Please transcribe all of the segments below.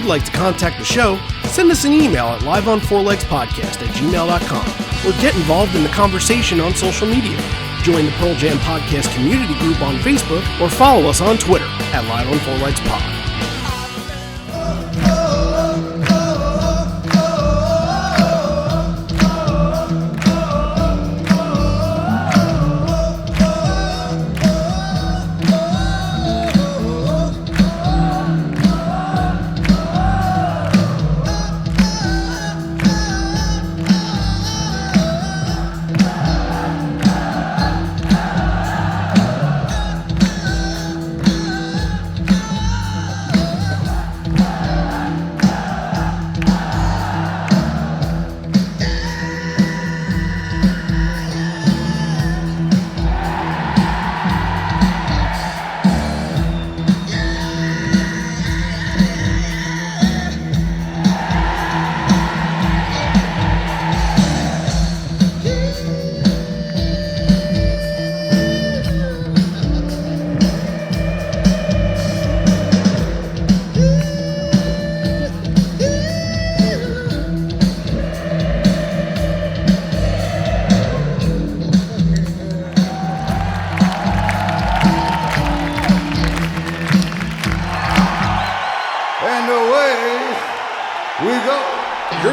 like to contact the show, send us an email at liveonfourlegspodcast@gmail.com or get involved in the conversation on social media. Join the Pearl Jam Podcast community group on Facebook or follow us on Twitter at liveonfourlegspod.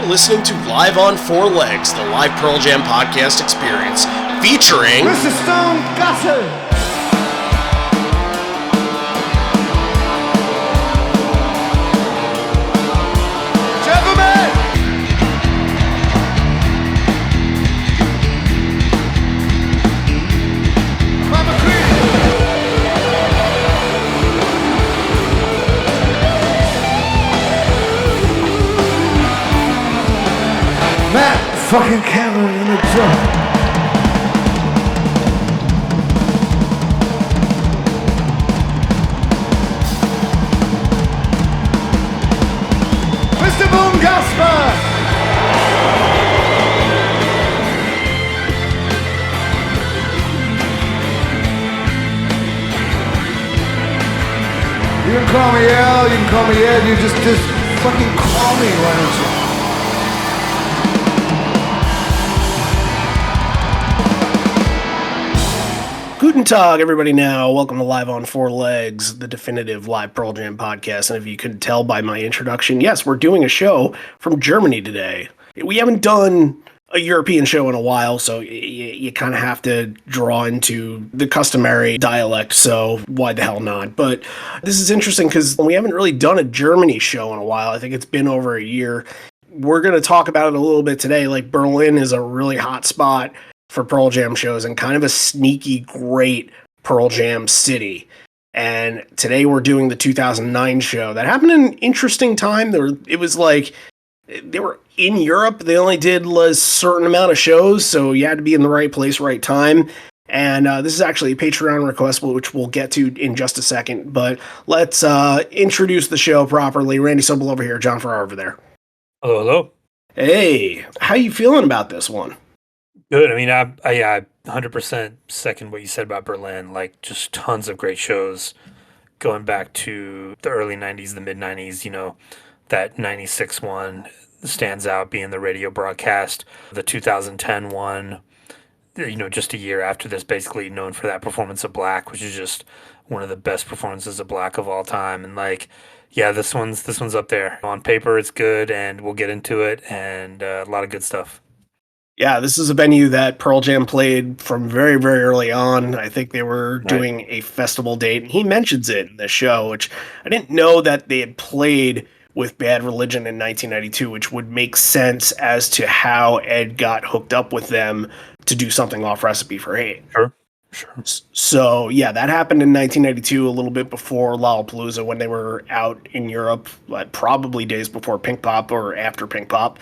Listening to Live on Four Legs, the live Pearl Jam podcast experience, featuring Mr. Stone Gutter. Gentlemen, Mama Queen. Matt fucking Cameron in the drum. Mr. Boom Gasper. You can call me Al, you can call me Ed, you just fucking call me, why don't you? Guten Tag, everybody now. Welcome to Live on Four Legs, the definitive live Pearl Jam podcast. And if you couldn't tell by my introduction, yes, we're doing a show from Germany today. We haven't done a European show in a while, so you kind of have to draw into the customary dialect, so why the hell not? But this is interesting because we haven't really done a Germany show in a while. I think it's been over a year. We're going to talk about it a little bit today. Like, Berlin is a really hot spot for Pearl Jam shows and kind of a sneaky, great Pearl Jam city. And today we're doing the 2009 show. That happened in an interesting time. It was like they were in Europe. They only did a certain amount of shows, so you had to be in the right place, right time. And this is actually a Patreon request, which we'll get to in just a second. But let's introduce the show properly. Randy Sobel over here, John Farrar over there. Hello, hello. Hey, how you feeling about this one? Good. I mean, I 100% second what you said about Berlin. Like, just tons of great shows going back to the early 90s, the mid 90s. You know, that 96 one stands out being the radio broadcast. The 2010 one, you know, just a year after this, basically known for that performance of Black, which is just one of the best performances of Black of all time. And like, yeah, this one's up there. On paper, it's good, and we'll get into it, and a lot of good stuff. Yeah, this is a venue that Pearl Jam played from very, very early on. I think they were doing a festival date. He mentions it in the show, which I didn't know that they had played with Bad Religion in 1992, which would make sense as to how Ed got hooked up with them to do something off Recipe for Hate. Sure. So, yeah, that happened in 1992, a little bit before Lollapalooza, when they were out in Europe, probably days before Pink Pop or after Pink Pop.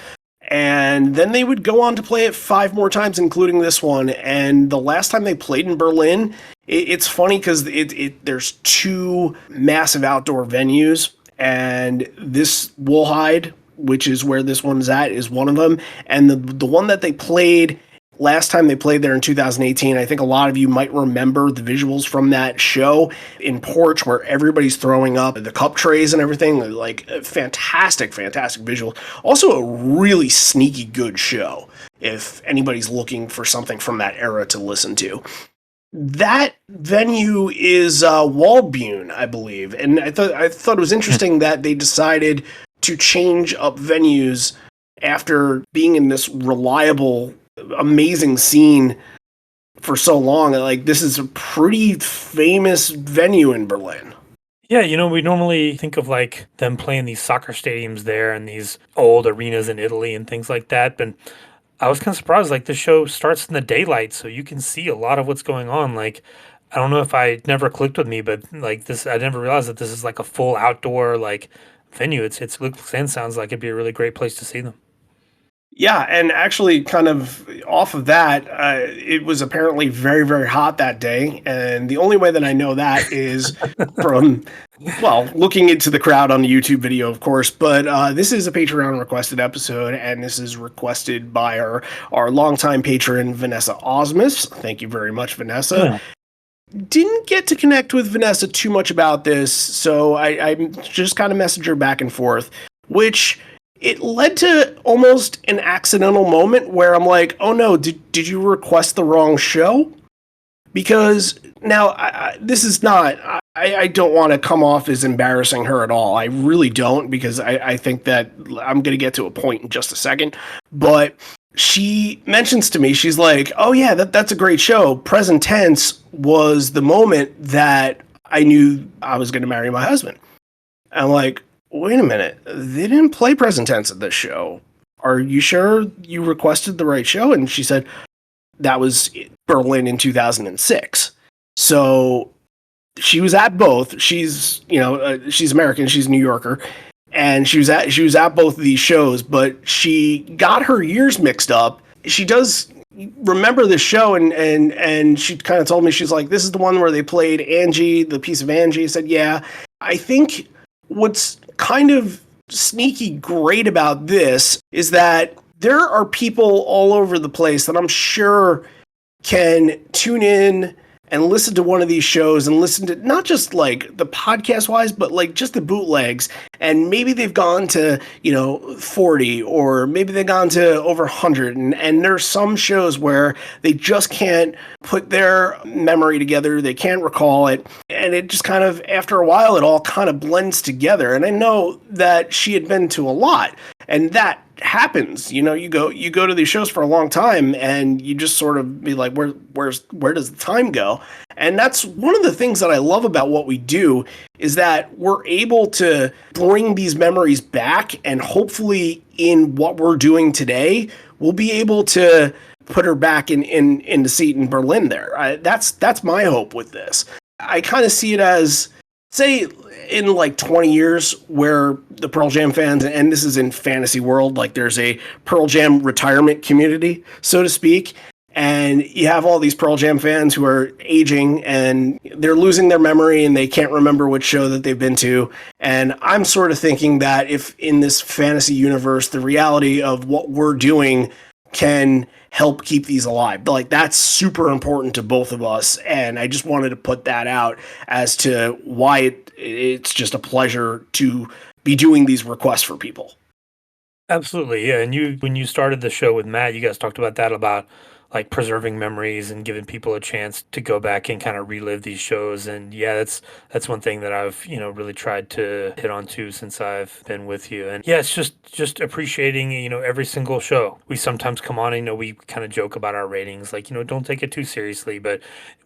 And then they would go on to play it 5 more times, including this one. And the last time they played in Berlin, it's funny because there's 2 massive outdoor venues, and this Wuhlheide, which is where this one's at, is one of them. And the one that they played last time they played there in 2018. I think a lot of you might remember the visuals from that show in Porch where everybody's throwing up the cup trays and everything. Like, fantastic, fantastic visual. Also a really sneaky good show if anybody's looking for something from that era to listen to. That venue is Waldbune, I believe, and I thought it was interesting that they decided to change up venues after being in this reliable, amazing scene for so long. Like, this is a pretty famous venue in Berlin. Yeah, we normally think of like them playing these soccer stadiums there and these old arenas in Italy and things like that, but I was kind of surprised. Like, the show starts in the daylight, so you can see a lot of what's going on. Like, I don't know if I never clicked with me, but like this, I never realized that this is like a full outdoor like venue. It looks and sounds like it'd be a really great place to see them. Yeah, and actually, kind of off of that, it was apparently very, very hot that day. And the only way that I know that is from, well, looking into the crowd on the YouTube video, of course. But this is a Patreon requested episode, and this is requested by our longtime patron, Vanessa Osmus. Thank you very much, Vanessa. Yeah. Didn't get to connect with Vanessa too much about this, so I just kind of messaged her back and forth, which it led to almost an accidental moment where I'm like, oh no, did you request the wrong show? Because now, this is not, I don't want to come off as embarrassing her at all. I really don't, because I think that I'm going to get to a point in just a second. But she mentions to me, she's like, oh yeah, that's a great show. Present tense was the moment that I knew I was going to marry my husband. I'm like, wait a minute, they didn't play present tense at this show. Are you sure you requested the right show? And she said that was Berlin in 2006. So she was at both. She's, she's American, she's a New Yorker, and she was at both of these shows, but she got her years mixed up. She does remember this show, and she kind of told me, she's like, this is the one where they played Angie, the piece of Angie. I said, yeah. I think what's kind of sneaky great about this is that there are people all over the place that I'm sure can tune in and listen to one of these shows and listen to not just like the podcast wise, but like just the bootlegs. And maybe they've gone to, 40, or maybe they've gone to over 100. And there's some shows where they just can't put their memory together. They can't recall it. And it just kind of, after a while, it all kind of blends together. And I know that she had been to a lot, and that happens. You go to these shows for a long time, and you just sort of be like, where does the time go? And that's one of the things that I love about what we do, is that we're able to bring these memories back, and hopefully in what we're doing today, we'll be able to put her back in the seat in Berlin there. That's my hope with this. I kind of see it as, say, in like 20 years, where the Pearl Jam fans, and this is in fantasy world, like there's a Pearl Jam retirement community, so to speak, and you have all these Pearl Jam fans who are aging and they're losing their memory and they can't remember which show that they've been to. And I'm sort of thinking that if in this fantasy universe, the reality of what we're doing can help keep these alive, like that's super important to both of us. And I just wanted to put that out as to why it's just a pleasure to be doing these requests for people. Absolutely, yeah. And when you started the show with Matt, you guys talked about that, about like preserving memories and giving people a chance to go back and kind of relive these shows. And yeah, that's one thing that I've really tried to hit on too since I've been with you. And yeah, it's just appreciating every single show. We sometimes come on and we kind of joke about our ratings, like don't take it too seriously, but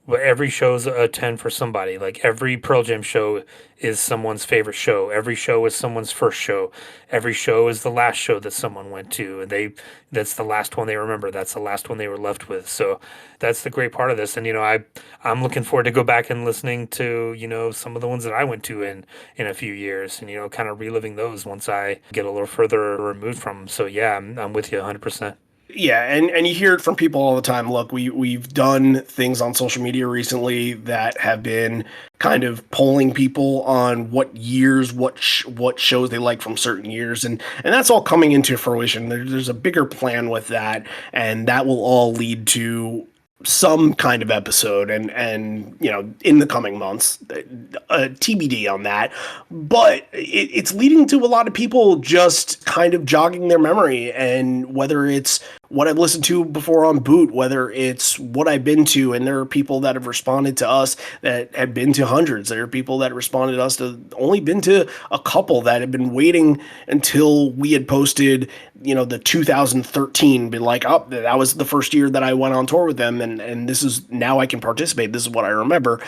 every show's a 10 for somebody. Like every Pearl Jam show is someone's favorite show. Every show is someone's first show. Every show is the last show that someone went to, and that's the last one they remember. That's the last one they were left with. So that's the great part of this. And I'm looking forward to go back and listening to some of the ones that I went to in a few years, and kind of reliving those once I get a little further removed from them. So yeah, I'm with you 100%. Yeah, and you hear it from people all the time. Look, we've done things on social media recently that have been kind of polling people on what years, what shows they like from certain years, and that's all coming into fruition. There's a bigger plan with that, and that will all lead to some kind of episode and in the coming months, TBD on that. But it's leading to a lot of people just kind of jogging their memory, and whether it's what I've listened to before on Boot, whether it's what I've been to, and there are people that have responded to us that have been to hundreds. There are people that responded to us to only been to a couple, that have been waiting until we had posted, the 2013, been like, oh, that was the first year that I went on tour with them, and this is, now I can participate. This is what I remember.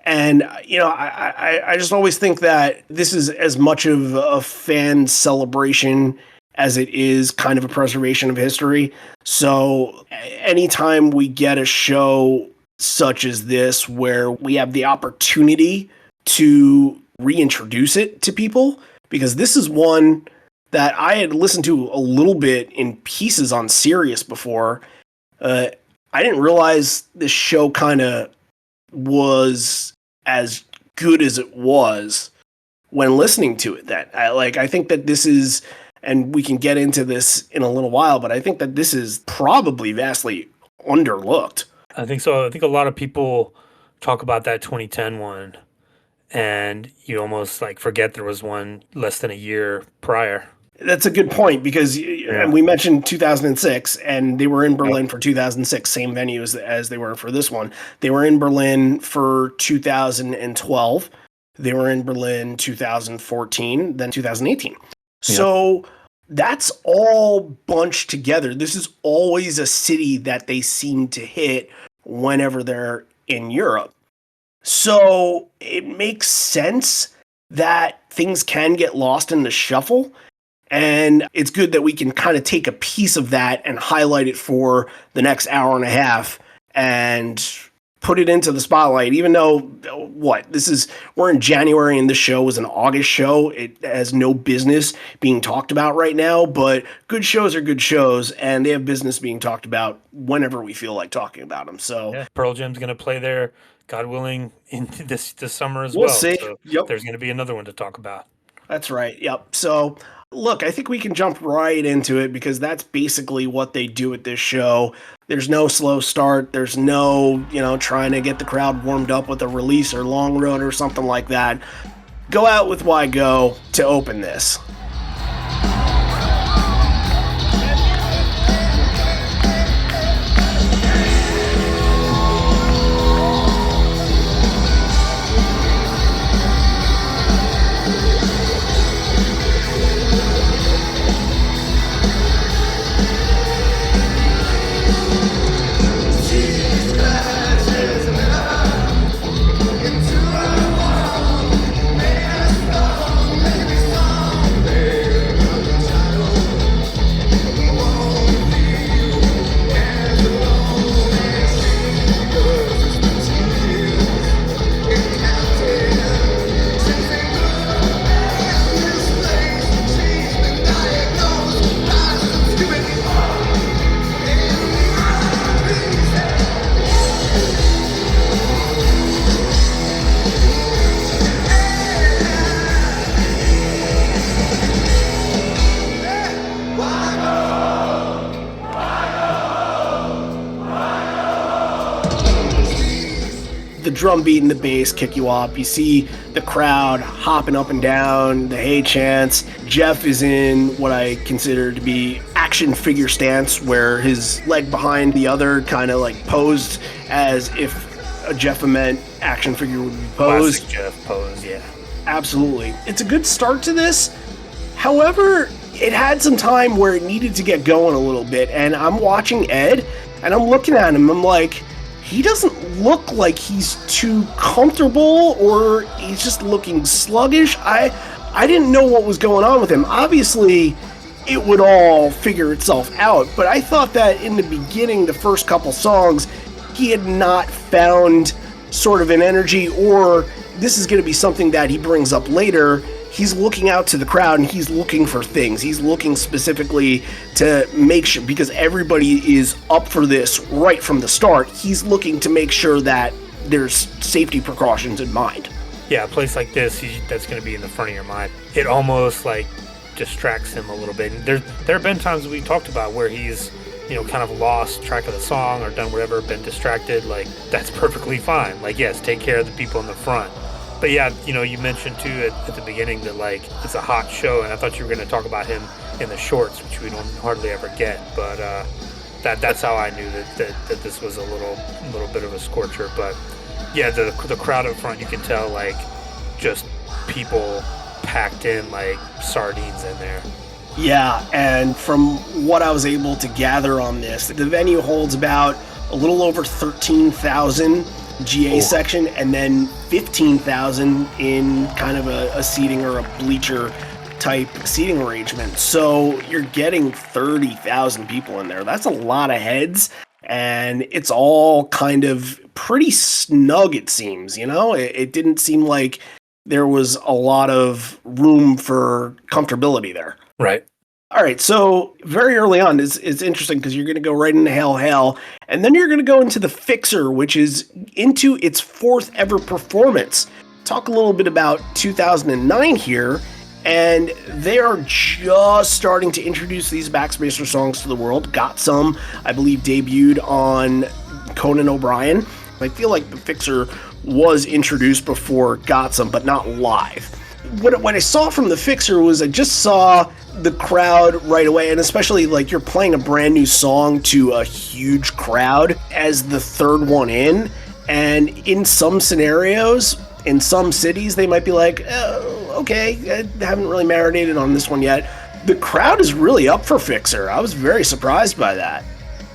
And, I just always think that this is as much of a fan celebration as it is kind of a preservation of history. So anytime we get a show such as this, where we have the opportunity to reintroduce it to people, because this is one that I had listened to a little bit in pieces on Sirius before. I didn't realize this show kind of was as good as it was when listening to it. I think that this is, and we can get into this in a little while, but I think that this is probably vastly underlooked. I think so. I think a lot of people talk about that 2010 one, and you almost like forget there was one less than a year prior. That's a good point, because and we mentioned 2006, and they were in Berlin for 2006, same venue as they were for this one. They were in Berlin for 2012. They were in Berlin 2014, then 2018. So that's all bunched together. This is always a city that they seem to hit whenever they're in Europe. So it makes sense that things can get lost in the shuffle. And it's good that we can kind of take a piece of that and highlight it for the next hour and a half and put it into the spotlight, even though we're in January and this show was an August show. It has no business being talked about right now, but good shows are good shows, and they have business being talked about whenever we feel like talking about them. So Pearl Jam's going to play there, God willing, in this summer as well. We'll see. So there's going to be another one to talk about. That's right. Yep. So look, I think we can jump right into it, because that's basically what they do at this show. There's no slow start. There's no, trying to get the crowd warmed up with a release or long road or something like that. Go out with Why Go to open this. The drum beat and the bass kick you up. You see the crowd hopping up and down, the hey chants. Jeff is in what I consider to be action figure stance, where his leg behind the other, kind of like posed as if a Jeff Ament action figure would be posed. Classic Jeff pose, yeah. Absolutely. It's a good start to this. However, it had some time where it needed to get going a little bit, and I'm watching Ed, and I'm looking at him, I'm like, he doesn't look like he's too comfortable, or he's just looking sluggish. I didn't know what was going on with him. Obviously, it would all figure itself out, but I thought that in the beginning, the first couple songs, he had not found sort of an energy, or this is going to be something that he brings up later, he's looking out to the crowd and he's looking for things. He's looking specifically to make sure, because everybody is up for this right from the start, he's looking to make sure that there's safety precautions in mind. Yeah, a place like this, that's going to be in the front of your mind. It almost like distracts him a little bit. And there have been times we talked about where he's, kind of lost track of the song or done whatever, been distracted. Like, that's perfectly fine. Like, yes, take care of the people in the front. But yeah, you mentioned too at the beginning that like it's a hot show, and I thought you were going to talk about him in the shorts, which we don't hardly ever get. But that's how I knew that this was a little bit of a scorcher. But yeah, the crowd up front, you can tell like just people packed in like sardines in there. Yeah, and from what I was able to gather on this, the venue holds about a little over 13,000 GA section, and then 15,000 in kind of a seating or a bleacher type seating arrangement. So you're getting 30,000 people in there. That's a lot of heads, and it's all kind of pretty snug, it seems. It didn't seem like there was a lot of room for comfortability there. Right. All right, so very early on, it's interesting because you're going to go right into Hail Hail, and then you're going to go into The Fixer, which is into its fourth ever performance. Talk a little bit about 2009 here, and they are just starting to introduce these Backspacer songs to the world. Got Some, I believe, debuted on Conan O'Brien. I feel like The Fixer was introduced before Got Some, but not live. What I saw from The Fixer was I just saw the crowd right away, and especially like you're playing a brand new song to a huge crowd as the third one in, and in some scenarios, in some cities, they might be like, oh, okay, I haven't really marinated on this one yet. The crowd is really up for Fixer. I was very surprised by that.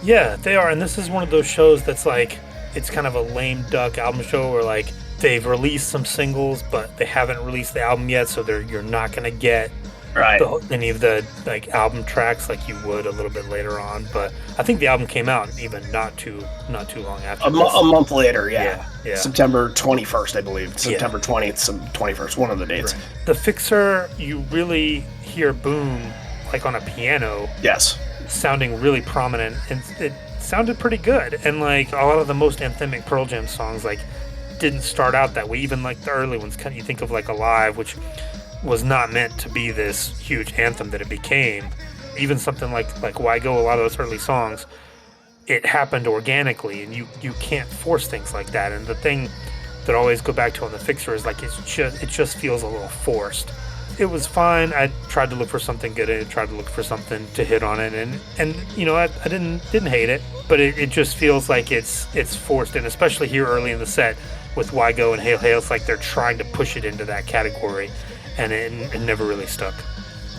Yeah, they are, and this is one of those shows that's like, it's kind of a lame duck album show where like they've released some singles, but they haven't released the album yet, so you're not going to get any of the like album tracks like you would a little bit later on. But I think the album came out even not too long after. A month later, yeah. September 21st, I believe. September 20th, 21st, one of the dates. Right. The Fixer, you really hear Boone like on a piano. Yes. Sounding really prominent, and it sounded pretty good. And like a lot of the most anthemic Pearl Jam songs like didn't start out that way. Even like the early ones, kind of, you think of like Alive, which was not meant to be this huge anthem that it became. Even something like Why Go, a lot of those early songs, it happened organically, and you can't force things like that. And the thing that I always go back to on The Fixer is like it just feels a little forced. It was fine. I tried to look for something good in it, tried to look for something to hit on it, and I didn't hate it, but it just feels like it's forced, and especially here early in the set with Why Go and Hail Hail, it's like they're trying to push it into that category, and it never really stuck.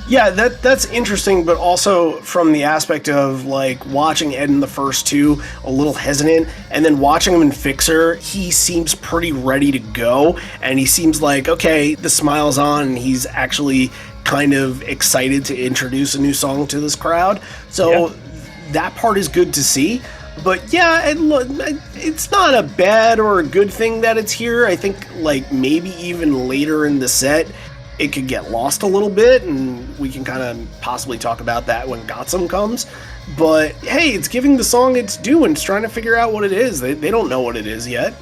Yeah, that's interesting, but also from the aspect of like watching Ed in the first two, a little hesitant, and then watching him in Fixer, he seems pretty ready to go, and he seems like, okay, the smile's on, and he's actually kind of excited to introduce a new song to this crowd. So that part is good to see. But yeah, it's not a bad or a good thing that it's here. I think like maybe even later in the set, it could get lost a little bit, and we can kind of possibly talk about that when Got Some comes. But hey, it's giving the song its due, and it's trying to figure out what it is. They don't know what it is yet.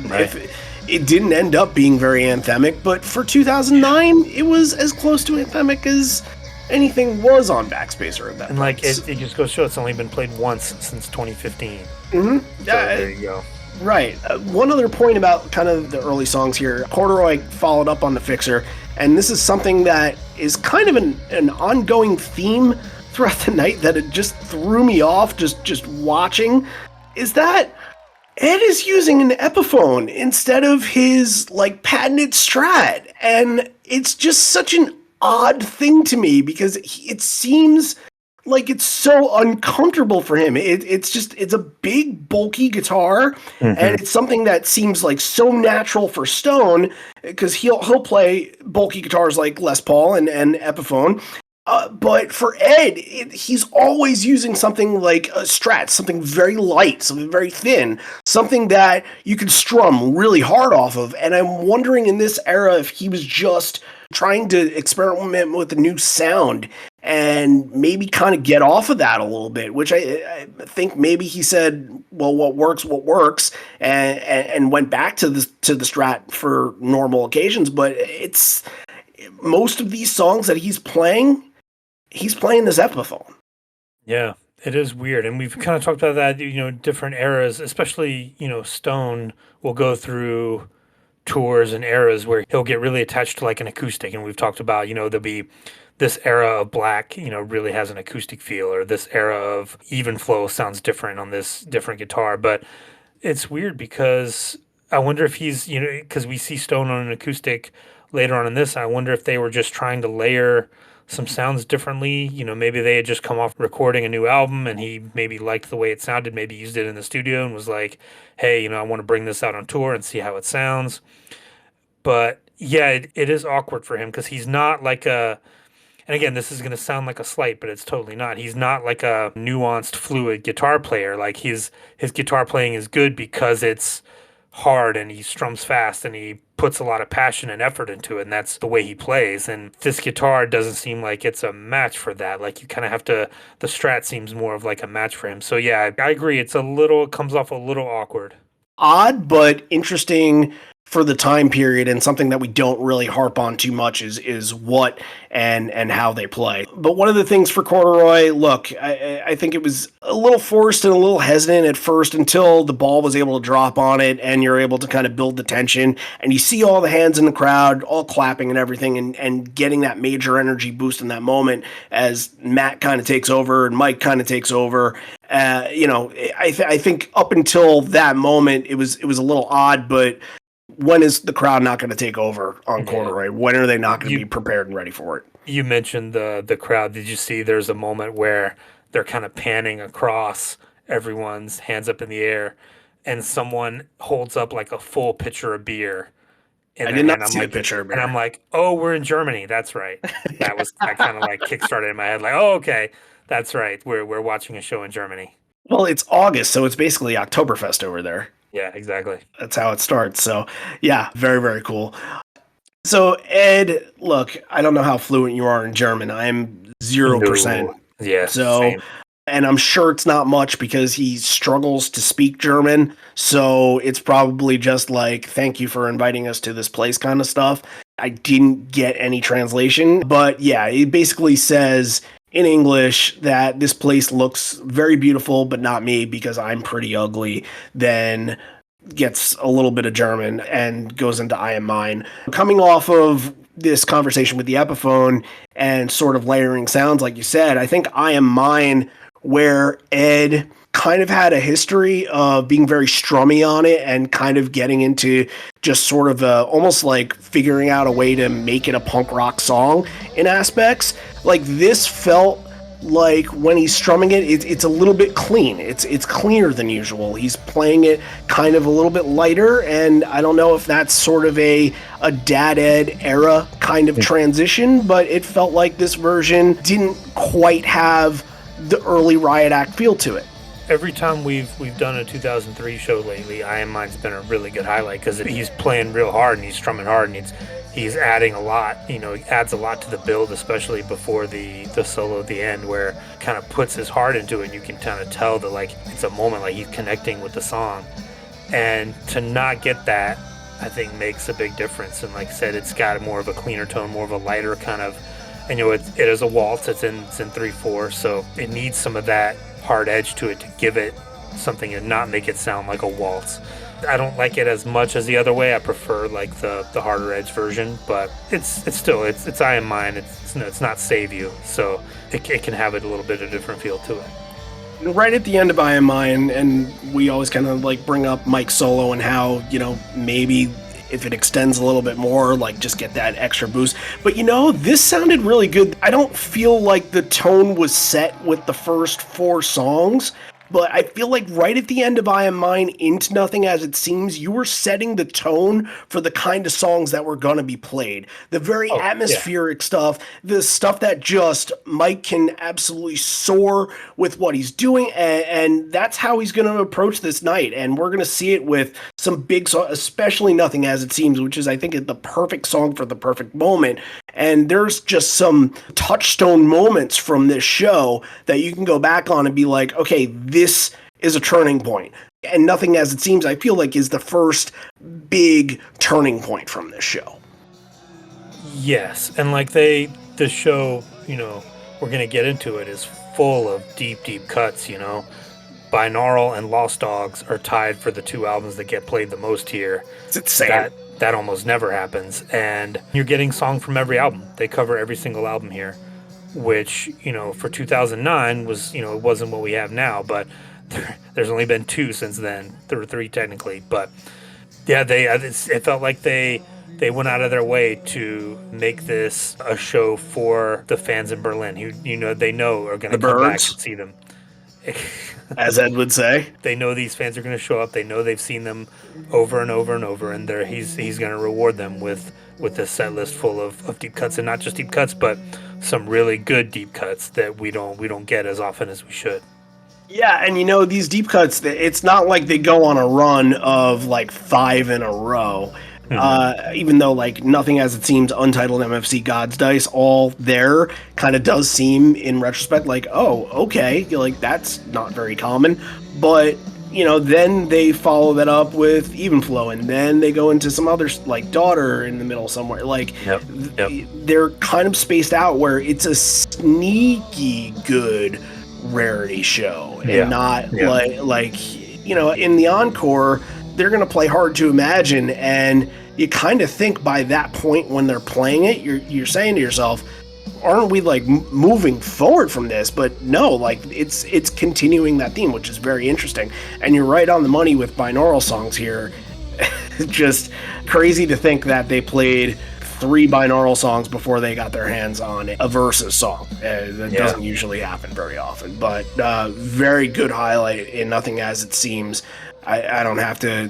Right. It didn't end up being very anthemic, but for 2009, it was as close to anthemic as anything was on Backspacer at that and point. Like it just goes to show it's only been played once since 2015. Mm-hmm. So there you go. Right. One other point about kind of the early songs here. Corduroy followed up on The Fixer, and this is something that is kind of an ongoing theme throughout the night that it just threw me off just watching, is that Ed is using an Epiphone instead of his like patented Strat, and it's just such an odd thing to me because it seems like it's so uncomfortable for him. It's a big bulky guitar, and it's something that seems like so natural for Stone because he'll play bulky guitars like Les Paul and Epiphone. But for Ed, he's always using something like a Strat, something very light, something very thin, something that you could strum really hard off of. And I'm wondering in this era if he was just trying to experiment with a new sound and maybe kind of get off of that a little bit, which I think maybe he said, well, what works, and went back to the Strat for normal occasions. But it's most of these songs that he's playing this Epiphone. Yeah, it is weird. And we've kind of talked about that, different eras, especially, Stone will go through tours and eras where he'll get really attached to like an acoustic. And we've talked about, there'll be this era of Black, really has an acoustic feel, or this era of Even Flow sounds different on this different guitar. But it's weird because I wonder if he's, because we see Stone on an acoustic later on in this. I wonder if they were just trying to layer some sounds differently. Maybe they had just come off recording a new album and he maybe liked the way it sounded, maybe used it in the studio and was like, hey, I want to bring this out on tour and see how it sounds. But yeah, it is awkward for him because he's not like and again, this is going to sound like a slight, but it's totally not. He's not like a nuanced, fluid guitar player. Like his guitar playing is good because it's hard and he strums fast and he puts a lot of passion and effort into it, and that's the way he plays. And this guitar doesn't seem like it's a match for that. Like you kind of have to, the Strat seems more of like a match for him. So yeah, I agree. It comes off a little awkward. Odd, but interesting for the time period, and something that we don't really harp on too much is what and how they play. But one of the things for Corduroy, look, I think it was a little forced and a little hesitant at first until the ball was able to drop on it and you're able to kind of build the tension and you see all the hands in the crowd all clapping and everything and getting that major energy boost in that moment as Matt kind of takes over and Mike kind of takes over. I think up until that moment it was a little odd, but when is the crowd not going to take over on Corduroy? When are they not going to be prepared and ready for it? You mentioned the crowd. Did you see there's a moment where they're kind of panning across, everyone's hands up in the air, and someone holds up like a full pitcher of beer. I did not see a pitcher of beer. And I'm like, oh, we're in Germany. That's right. I kind of like kickstarted in my head like, oh, okay, that's right. We're watching a show in Germany. Well, it's August, so it's basically Oktoberfest over there. Yeah, exactly. That's how it starts. So, yeah, very, very cool. So, Ed, look, I don't know how fluent you are in German. I'm 0%. No. Yeah. So, same. And I'm sure it's not much because he struggles to speak German. So, it's probably just like, thank you for inviting us to this place kind of stuff. I didn't get any translation. But yeah, it basically says in English that this place looks very beautiful, but not me because I'm pretty ugly, then gets a little bit of German and goes into I Am Mine. Coming off of this conversation with the Epiphone and sort of layering sounds, like you said, I think I Am Mine, where Ed kind of had a history of being very strummy on it and kind of getting into just sort of almost like figuring out a way to make it a punk rock song in aspects. Like this felt like when he's strumming it's a little bit clean. It's cleaner than usual. He's playing it kind of a little bit lighter, and I don't know if that's sort of a Dad Ed era kind of transition, but it felt like this version didn't quite have the early Riot Act feel to it. Every time we've done a 2003 show lately, I Am Mine's been a really good highlight because he's playing real hard and he's strumming hard and he's adding a lot. He adds a lot to the build, especially before the solo at the end, where kind of puts his heart into it. And you can kind of tell that like it's a moment like he's connecting with the song, and to not get that, I think makes a big difference. And like I said, it's got more of a cleaner tone, more of a lighter kind of. And it is a waltz. It's in 3/4, so it needs some of that hard edge to it to give it something and not make it sound like a waltz. I don't like it as much as the other way. I prefer like the harder edge version, but it's still I Am Mine. It's not Save You, so it can have a little bit of different feel to it. Right at the end of I Am Mine, and we always kind of like bring up Mike's solo and how maybe if it extends a little bit more, like just get that extra boost. But this sounded really good. I don't feel like the tone was set with the first 4 songs, but I feel like right at the end of I Am Mine into Nothing As It Seems, you were setting the tone for the kind of songs that were going to be played. The very atmospheric stuff, the stuff that just Mike can absolutely soar with what he's doing, and that's how he's going to approach this night. And we're going to see it with some big songs, especially Nothing As It Seems, which is, I think, the perfect song for the perfect moment. And there's just some touchstone moments from this show that you can go back on and be like, okay, this is a turning point. And Nothing As It Seems, I feel like, is the first big turning point from this show. Yes, and like the show, we're gonna get into it, is full of deep cuts. Binaural and Lost Dogs are tied for the two albums that get played the most here. It's insane. That almost never happens, and you're getting song from every album. They cover every single album here, which for 2009 was it wasn't what we have now, but there's only been 2 since then. There were 3 technically, but yeah, it felt like they went out of their way to make this a show for the fans in Berlin who they know are going to come back and see them. As Ed would say. They know these fans are going to show up. They know they've seen them over and over and over, and he's going to reward them with this set list full of deep cuts, and not just deep cuts, but some really good deep cuts that we don't get as often as we should. Yeah, and these deep cuts, it's not like they go on a run of like 5 in a row. Even though like Nothing As It Seems, Untitled, MFC, God's Dice, all there kind of does seem in retrospect like, oh, okay, like that's not very common. But then they follow that up with Even Flow, and then they go into some other like Daughter in the middle somewhere. Like they're kind of spaced out where it's a sneaky good rarity show, and not like in the encore they're going to play Hard to Imagine, and you kind of think by that point when they're playing it, you're saying to yourself, aren't we like moving forward from this? But no, like it's continuing that theme, which is very interesting. And you're right on the money with binaural songs here. Just crazy to think that they played 3 binaural songs before they got their hands on a Versus song. That doesn't usually happen very often, but very good highlight in Nothing As It Seems. I don't have to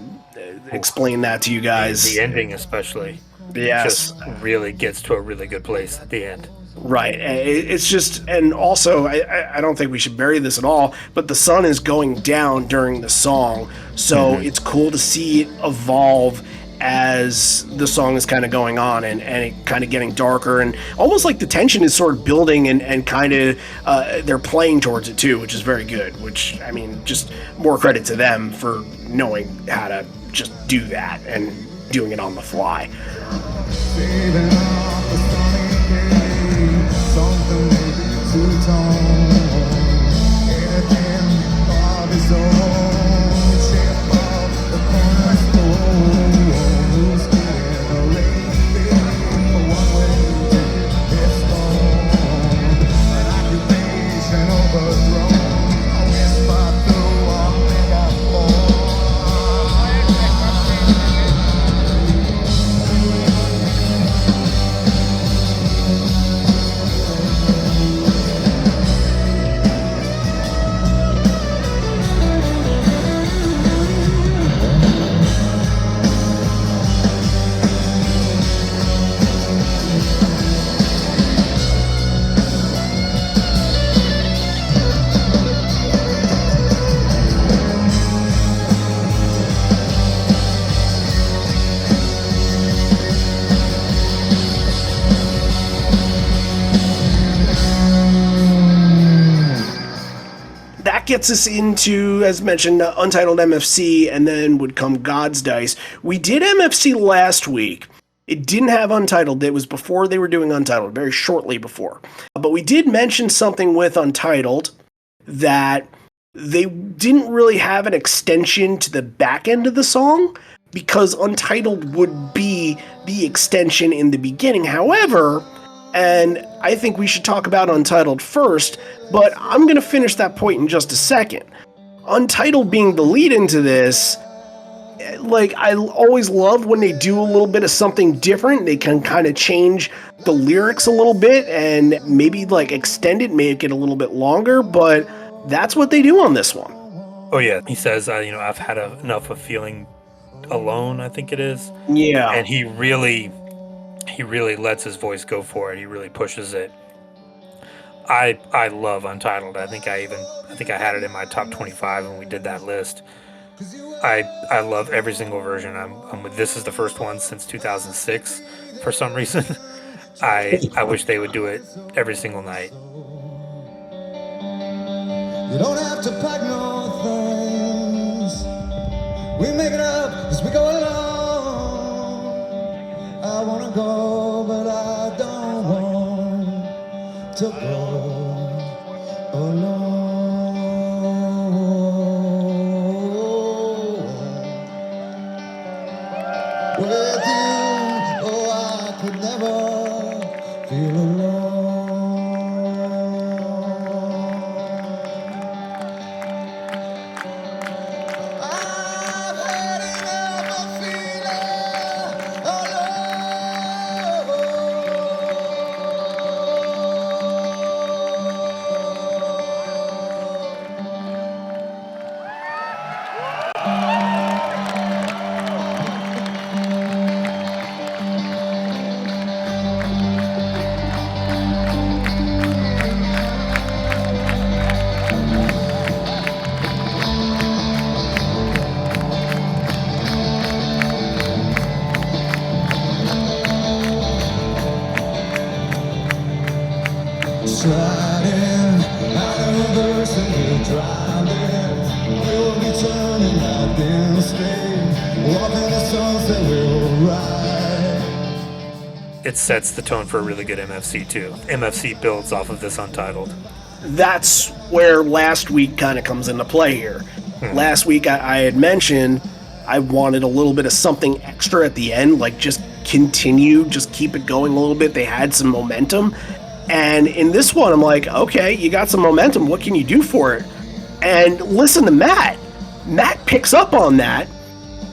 explain that to you guys. The ending especially. Yes. Just really gets to a really good place at the end. Right. It's just, and also, I don't think we should bury this at all, but the sun is going down during the song, so it's cool to see it evolve as the song is kind of going on, and it kind of getting darker, and almost like the tension is sort of building, and kind of they're playing towards it too, which is very good, which, I mean, just more credit to them for knowing how to just do that and doing it on the fly. Gets us into, as mentioned, Untitled, MFC, and then would come God's Dice. We did MFC last week. It didn't have Untitled. It was before they were doing Untitled, very shortly before. But we did mention something with Untitled, that they didn't really have an extension to the back end of the song, because Untitled would be the extension in the beginning. However, and I think we should talk about Untitled first, but I'm going to finish that point in just a second. Untitled being the lead into this, like, I always love when they do a little bit of something different. They can kind of change the lyrics a little bit and maybe like extend it, make it a little bit longer, but that's what they do on this one. Oh yeah, he says, I've had enough of feeling alone, I think it is. Yeah. And he really lets his voice go for it. He really pushes it. I love Untitled. I think I had it in my top 25 when we did that list. I love every single version. I'm with this is the first one since 2006 for some reason. I wish they would do it every single night. You don't have to pack no things. We make it up as we go along. I wanna go, but I don't want to go alone. With you, oh, I could never feel alone. I've had enough of feeling sliding out of the verse and we're driving. We'll be turning out in state, walking the sunset we'll ride. It sets the tone for a really good MFC too. MFC builds off of this Untitled. That's where last week kind of comes into play here. Last week I had mentioned I wanted a little bit of something extra at the end, like just continue, just keep it going a little bit. They had some momentum. And in this one, I'm like, okay, you got some momentum. What can you do for it? And listen to Matt. Matt picks up on that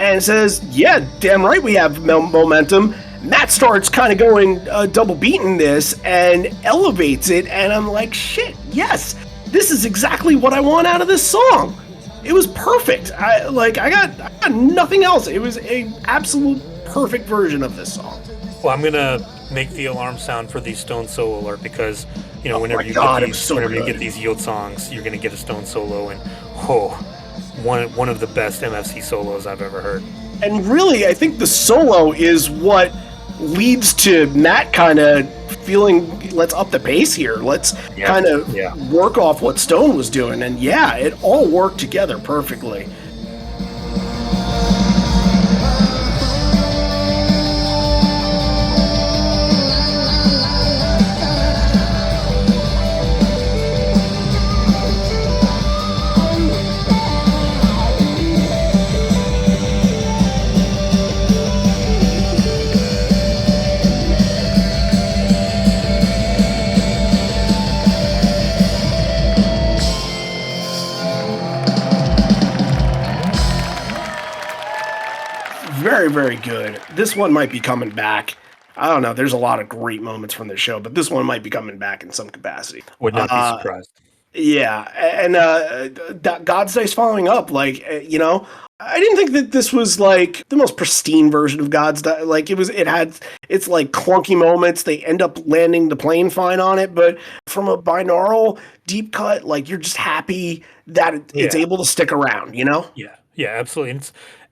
and says, yeah, damn right we have momentum. Matt starts kind of going double beating this and elevates it. And I'm like, shit, yes, this is exactly what I want out of this song. It was perfect. I got nothing else. It was an absolute perfect version of this song. Well, I'm gonna make the alarm sound for the Stone solo alert because whenever you get these Yield songs, you're gonna get a Stone solo, and one of the best MFC solos I've ever heard. And really, I think the solo is what leads to Matt kind of feeling, let's up the pace here. Let's kind of work off what Stone was doing. And yeah, it all worked together perfectly. Very, very good. This one might be coming back. I don't know. There's a lot of great moments from this show, but this one might be coming back in some capacity. Would not be surprised. Yeah, and God's Day's following up. Like, I didn't think that this was like the most pristine version of God's Day. Like, it had its like clunky moments. They end up landing the plane fine on it, but from a binaural deep cut, like you're just happy that it's able to stick around. Yeah, absolutely.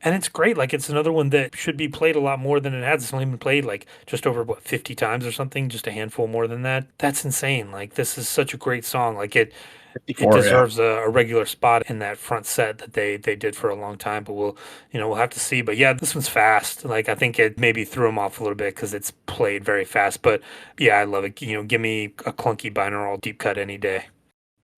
And it's great. Like, it's another one that should be played a lot more than it has. It's only been played like just over 50 times or something, just a handful more than that. That's insane. Like, this is such a great song. Like, it deserves a regular spot in that front set that they did for a long time. But we'll have to see. But yeah, this one's fast. Like, I think it maybe threw them off a little bit because it's played very fast. But yeah, I love it. Give me a clunky binaural deep cut any day.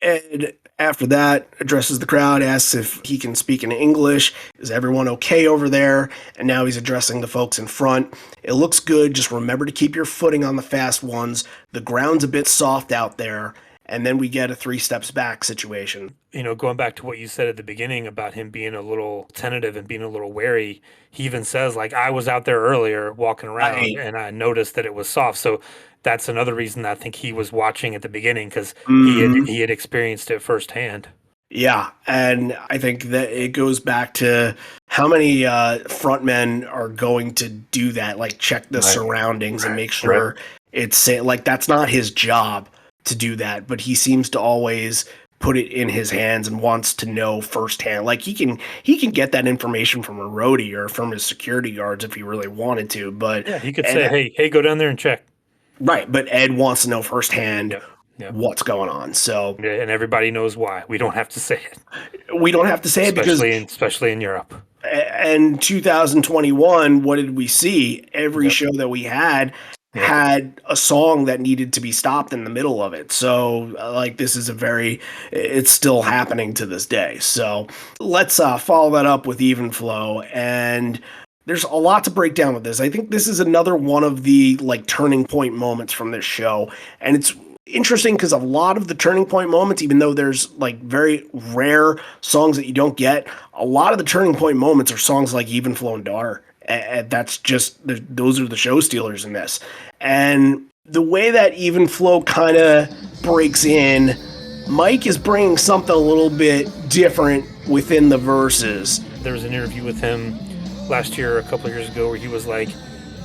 And after that, addresses the crowd, asks if he can speak in English. Is everyone okay over there? And now he's addressing the folks in front. It looks good. Just remember to keep your footing on the fast ones. The ground's a bit soft out there. And then we get a 3 steps back situation. Going back to what you said at the beginning about him being a little tentative and being a little wary, he even says, like, I was out there earlier walking around and I noticed that it was soft. So that's another reason I think he was watching at the beginning because he had experienced it firsthand. Yeah, and I think that it goes back to how many frontmen are going to do that, like check the surroundings and make sure it's like that's not his job to do that, but he seems to always put it in his hands and wants to know firsthand. Like he can get that information from a roadie or from his security guards if he really wanted to. But Yeah, he could say, hey, go down there and check. right, but Ed wants to know firsthand Yep. Yep. what's going on. So And everybody knows why. We don't have to say it, we don't have to say it because especially in Europe. and 2021, what did we see? Every Yep. show that we had a song that needed to be stopped in the middle of it. So like this is it's still happening to this day. So let's follow that up with Even Flow, and there's a lot to break down with this. I think this is another one of the like turning point moments from this show, and it's interesting because a lot of the turning point moments, even though there's like very rare songs that you don't get, a lot of the turning point moments are songs like Even Flow and Daughter. And that's just those are the show stealers in this. And the way that Even Flow kind of breaks in, Mike is bringing something a little bit different within the verses. There was an interview with him last year, a couple of years ago, where he was like,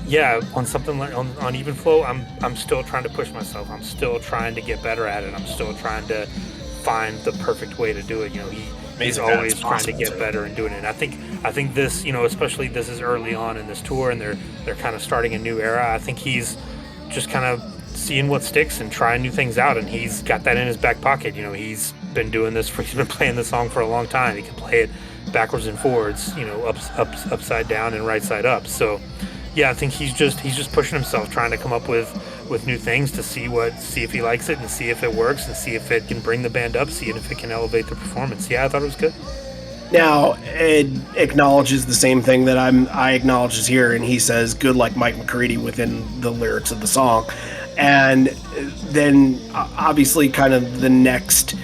yeah, on something like on Even Flow, I'm still trying to push myself. I'm still trying to get better at it. I'm still trying to find the perfect way to do it. You know, he's always trying to get better and doing it. And I think this, you know, especially this is early on in this tour, and they're kind of starting a new era. I think he's just kind of seeing what sticks and trying new things out, and he's got that in his back pocket. You know, he's been doing this he's been playing this song for a long time. He can play it backwards and forwards, you know, upside down and right side up. So yeah, I think he's just pushing himself, trying to come up with new things to see if he likes it and see if it works and see if it can bring the band up, see if it can elevate the performance. Yeah, I thought it was good. Now, Ed acknowledges the same thing that I acknowledges here, and he says, good like Mike McCready within the lyrics of the song. And then obviously kind of the next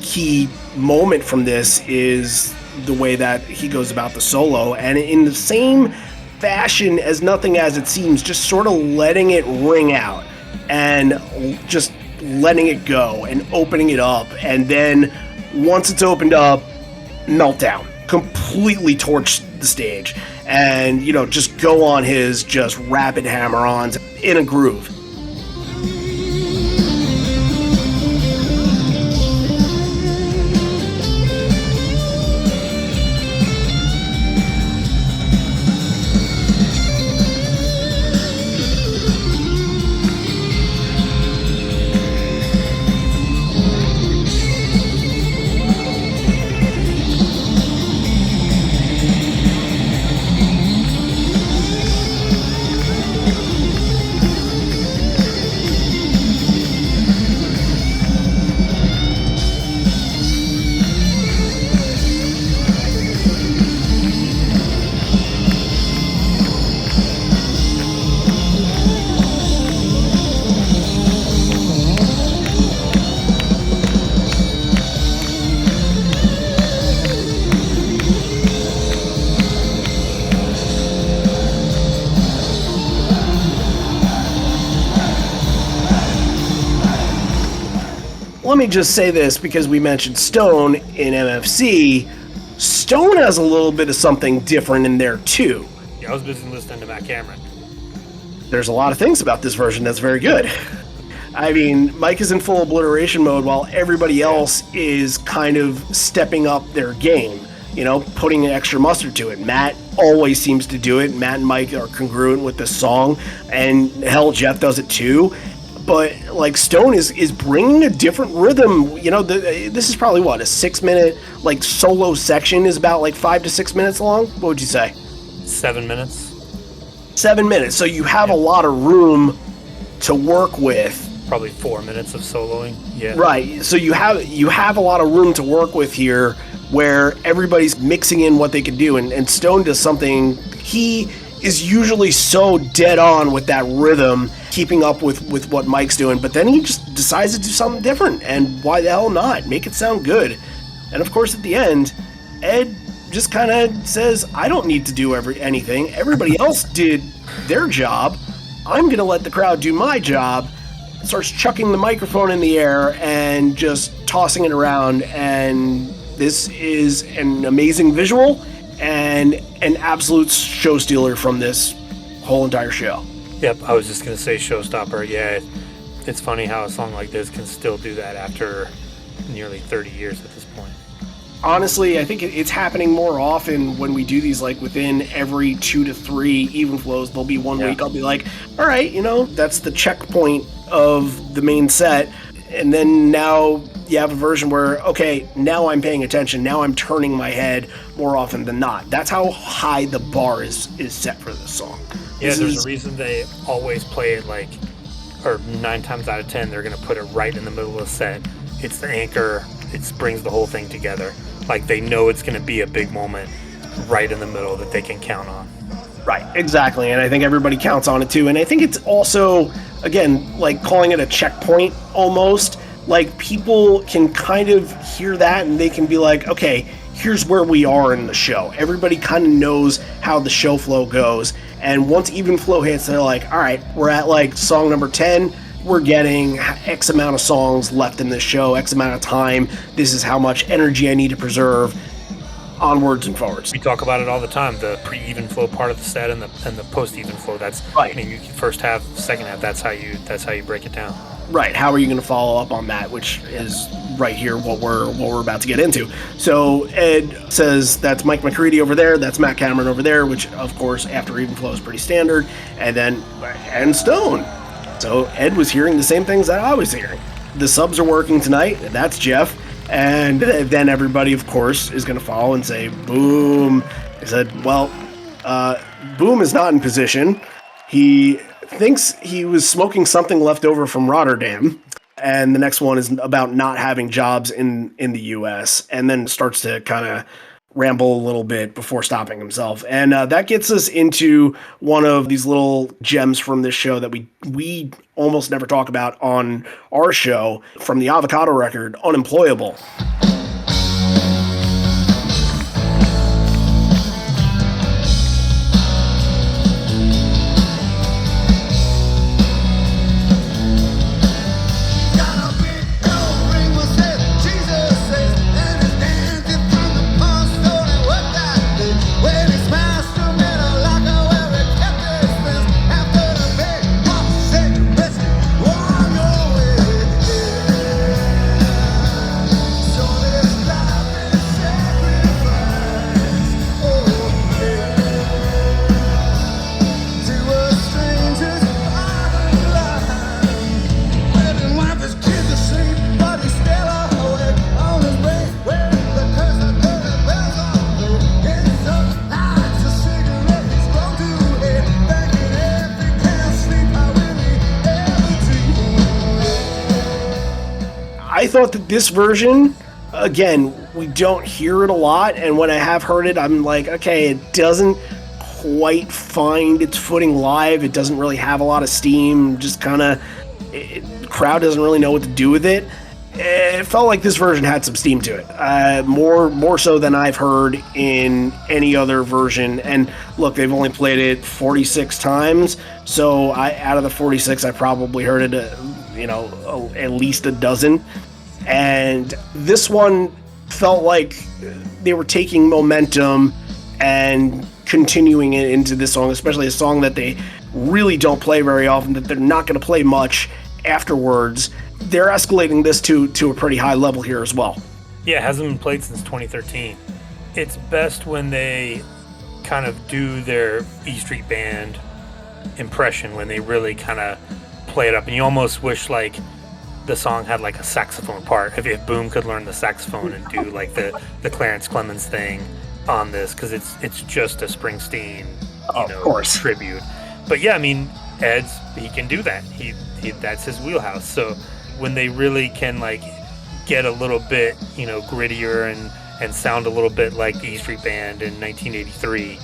key moment from this is the way that he goes about the solo. And in the same fashion as Nothing As It Seems, just sort of letting it ring out and just letting it go and opening it up. And then once it's opened up, meltdown, completely torch the stage, and you know, just go on his just rapid hammer-ons in a groove. Let me just say this, because we mentioned Stone in MFC. Stone has a little bit of something different in there too. Yeah, I was busy listening to Matt Cameron. There's a lot of things about this version that's very good. I mean, Mike is in full obliteration mode while everybody else is kind of stepping up their game, you know, putting an extra mustard to it. Matt always seems to do it. Matt and Mike are congruent with this song, and hell, Jeff does it too. But like Stone is bringing a different rhythm. You know, this is probably what, a 6-minute like solo section is about like 5 to 6 minutes long. What would you say? 7 minutes. 7 minutes. So you have a lot of room to work with. Probably 4 minutes of soloing. Yeah. Right. So you have a lot of room to work with here, where everybody's mixing in what they can do, and Stone does something. He is usually so dead on with that rhythm, keeping up with what Mike's doing, but then he just decides to do something different, and why the hell not? Make it sound good. And of course, at the end, Ed just kind of says, I don't need to do anything. Everybody else did their job. I'm going to let the crowd do my job. Starts chucking the microphone in the air and just tossing it around, and this is an amazing visual and an absolute show stealer from this whole entire show. Yep, I was just going to say showstopper. Yeah, it's funny how a song like this can still do that after nearly 30 years at this point. Honestly, I think it's happening more often when we do these, like within every 2 to 3 even flows. There'll be one week I'll be like, all right, that's the checkpoint of the main set. And then now you have a version where, okay, now I'm paying attention. Now I'm turning my head more often than not. That's how high the bar is set for this song. Yeah, there's a reason they always play it or 9 times out of 10, they're going to put it right in the middle of the set. It's the anchor. It brings the whole thing together. Like, they know it's going to be a big moment right in the middle that they can count on. Right, exactly. And I think everybody counts on it too. And I think it's also, again, like calling it a checkpoint almost. Like, people can kind of hear that and they can be like, okay, here's where we are in the show. Everybody kind of knows how the show flow goes. And once even flow hits, they're like, all right, we're at like song number 10. We're getting X amount of songs left in this show, X amount of time. This is how much energy I need to preserve. Onwards and forwards. We talk about it all the time, the pre-even flow part of the set and the post-even flow. That's right. I mean, you first half, second half, that's how you break it down. Right. How are you going to follow up on that, which is right here what we're about to get into. So Ed says that's Mike McCready over there, that's Matt Cameron over there, which of course after even flow is pretty standard, and Stone. So Ed was hearing the same things that I was hearing. The subs are working tonight. That's Jeff. And then everybody, of course, is going to follow and say, boom. I said, well, Boom is not in position. He thinks he was smoking something left over from Rotterdam. And the next one is about not having jobs in the U.S. And then starts to kind of ramble a little bit before stopping himself. And that gets us into one of these little gems from this show that we almost never talk about on our show, from the Avocado record, Unemployable. I thought that this version, again, we don't hear it a lot, and when I have heard it, I'm like, okay, it doesn't quite find its footing live. It doesn't really have a lot of steam, just kind of, the crowd doesn't really know what to do with it. It felt like this version had some steam to it, more so than I've heard in any other version. And look, they've only played it 46 times, so out of the 46, I probably heard it, at least a dozen. And this one felt like they were taking momentum and continuing it into this song, especially a song that they really don't play very often, that they're not going to play much afterwards. They're escalating this to a pretty high level here as well. Yeah, it hasn't been played since 2013. It's best when they kind of do their E Street Band impression, when they really kind of play it up, and you almost wish like the song had like a saxophone part. If Boom could learn the saxophone and do like the Clarence Clemens thing on this, because it's just a Springsteen of course tribute. But yeah, I mean, he can do that. He that's his wheelhouse. So when they really can like get a little bit grittier and sound a little bit like the E Street Band in 1983,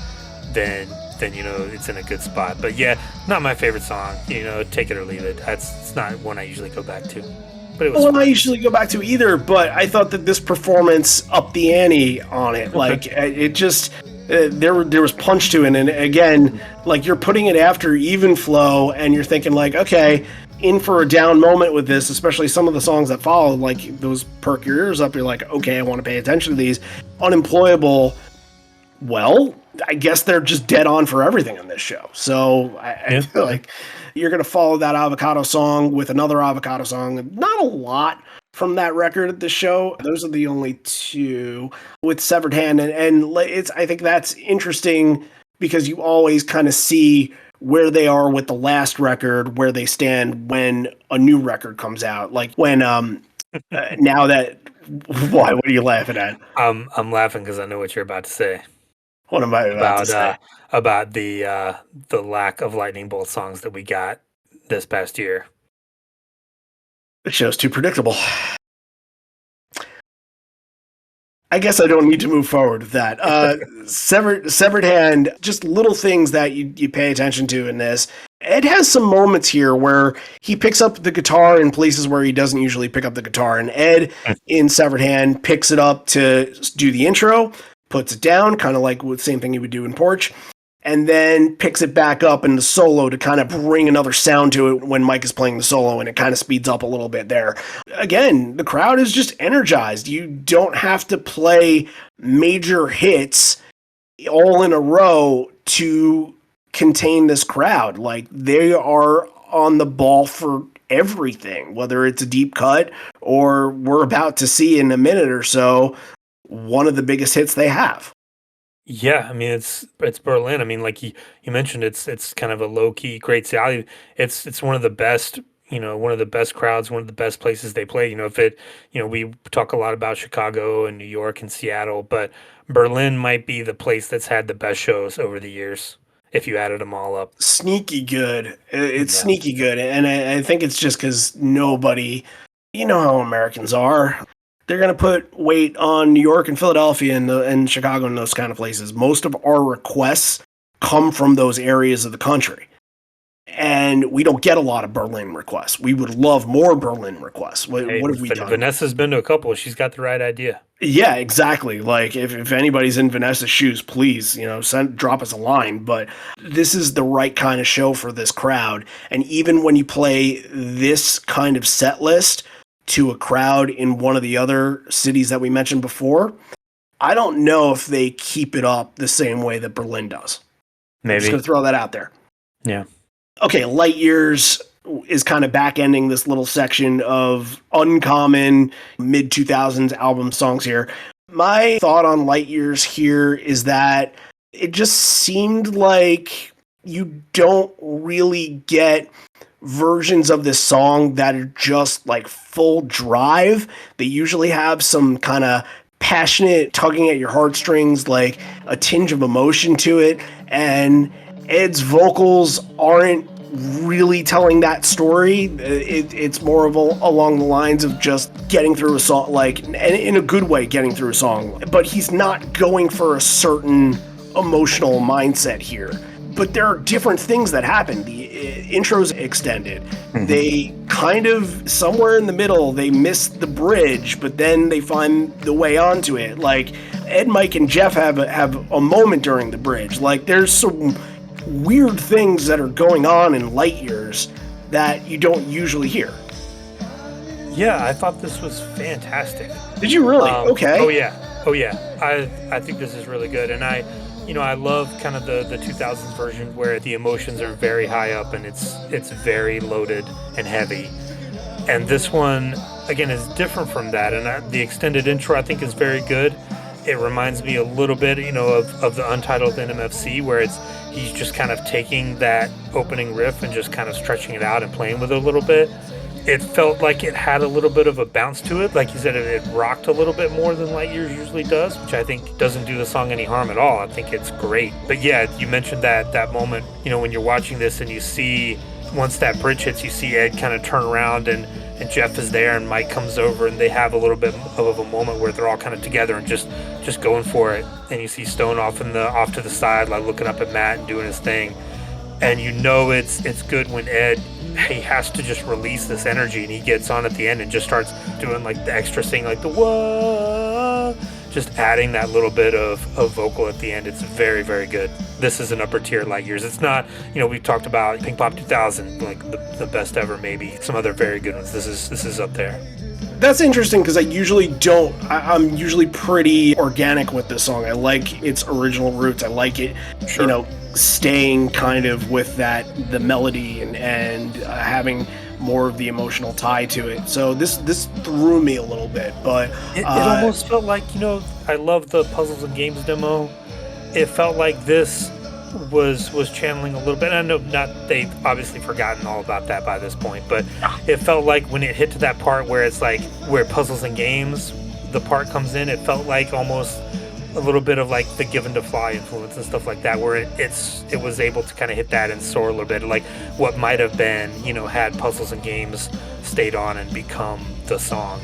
then it's in a good spot. But yeah, not my favorite song. Take it or leave it. It's not one I usually go back to. But it was one I usually go back to either. But I thought that this performance upped the ante on it. Okay. Like it just there was punch to it. And again, like you're putting it after even flow, and you're thinking like, okay, in for a down moment with this, especially some of the songs that follow, like those perk your ears up. You're like, okay, I want to pay attention to these. Unemployable. Well, I guess they're just dead on for everything on this show. So I feel like You're going to follow that avocado song with another avocado song. Not a lot from that record at the show. Those are the only two with Severed Hand. And it's, I think that's interesting because you always kind of see where they are with the last record, where they stand when a new record comes out. Like when, now that, why, what are you laughing at? I'm laughing because I know what you're about to say. What am I about to say? About the lack of lightning bolt songs that we got this past year. The show's too predictable. I guess I don't need to move forward with that. Severed Hand, just little things that you pay attention to in this. Ed has some moments here where he picks up the guitar in places where he doesn't usually pick up the guitar. And Ed, in Severed Hand, picks it up to do the intro, puts it down, kind of like the same thing he would do in Porch, and then picks it back up in the solo to kind of bring another sound to it when Mike is playing the solo, and it kind of speeds up a little bit there. Again, the crowd is just energized. You don't have to play major hits all in a row to contain this crowd. Like, they are on the ball for everything, whether it's a deep cut or we're about to see in a minute or so one of the biggest hits they have. Yeah, I mean it's Berlin. I mean, like you mentioned, it's kind of a low key great value. It's one of the best, one of the best crowds, one of the best places they play. We talk a lot about Chicago and New York and Seattle, but Berlin might be the place that's had the best shows over the years if you added them all up. Sneaky good. It's sneaky good, and I think it's just because nobody, you know how Americans are. They're going to put weight on New York and Philadelphia and Chicago and those kind of places. Most of our requests come from those areas of the country. And we don't get a lot of Berlin requests. We would love more Berlin requests. What have we done? Vanessa's been to a couple. She's got the right idea. Yeah, exactly. Like, if anybody's in Vanessa's shoes, please, drop us a line. But this is the right kind of show for this crowd. And even when you play this kind of set list to a crowd in one of the other cities that we mentioned before, I don't know if they keep it up the same way that Berlin does. Maybe. I'm just going to throw that out there. Yeah. Okay, Light Years is kind of back-ending this little section of uncommon mid-2000s album songs here. My thought on Light Years here is that it just seemed like you don't really get versions of this song that are just like full drive. They usually have some kind of passionate tugging at your heartstrings, like a tinge of emotion to it, and Ed's vocals aren't really telling that story. It's more of along the lines of just getting through a song, like, and in a good way getting through a song, but he's not going for a certain emotional mindset here. But there are different things that happen. The intro's extended. Mm-hmm. They kind of, somewhere in the middle, they miss the bridge, but then they find the way onto it. Like, Ed, Mike, and Jeff have a moment during the bridge. Like, there's some weird things that are going on in Light Years that you don't usually hear. Yeah, I thought this was fantastic. Did you really? Okay. Oh yeah. I think this is really good, and I love kind of the 2000s version where the emotions are very high up and it's very loaded and heavy. And this one, again, is different from that. And the extended intro, I think, is very good. It reminds me a little bit, of the Untitled NMFC, where he's just kind of taking that opening riff and just kind of stretching it out and playing with it a little bit. It felt like it had a little bit of a bounce to it. Like you said, it rocked a little bit more than Light Years usually does, which I think doesn't do the song any harm at all. I think it's great. But yeah, you mentioned that moment, when you're watching this and you see, once that bridge hits, you see Ed kind of turn around and Jeff is there and Mike comes over and they have a little bit of a moment where they're all kind of together and just going for it. And you see Stone off to the side, like looking up at Matt and doing his thing. And it's good when Ed, he has to just release this energy and he gets on at the end and just starts doing like the extra thing, like the whoa, just adding that little bit of vocal at the end. It's very, very good. This is an upper tier Light Years. It's not, we've talked about Pink Pop 2000, like the best ever, maybe some other very good ones. This is up there. That's interesting because I usually don't. I'm usually pretty organic with this song. I like its original roots. I like it. Sure. staying kind of with the melody and having more of the emotional tie to it. So this threw me a little bit, but It almost felt like, I love the Puzzles and Games demo. It felt like this was channeling a little bit. I know not they've obviously forgotten all about that by this point, but it felt like when it hit to that part where it's like where Puzzles and Games the part comes in, it felt like almost a little bit of like the Given to Fly influence and stuff like that, where it was able to kind of hit that and soar a little bit, like what might have been, had Puzzles and Games stayed on and become the song.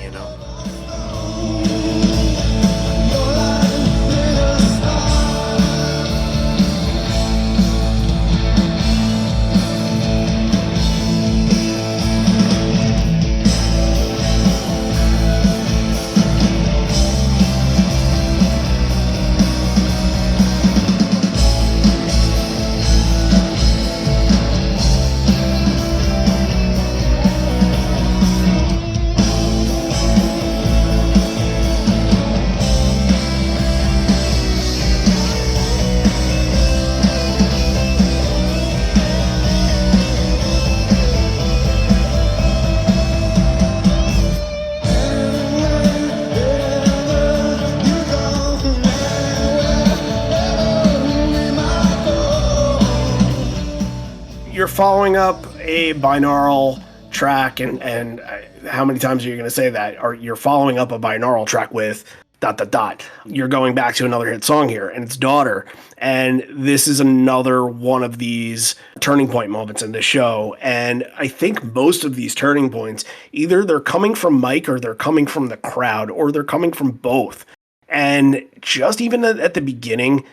You're following up a binaural track, and how many times are you going to say that? Or you're following up a binaural track with ... You're going back to another hit song here, and it's Daughter. And this is another one of these turning point moments in the show. And I think most of these turning points, either they're coming from Mike or they're coming from the crowd or they're coming from both. And just even at the beginning,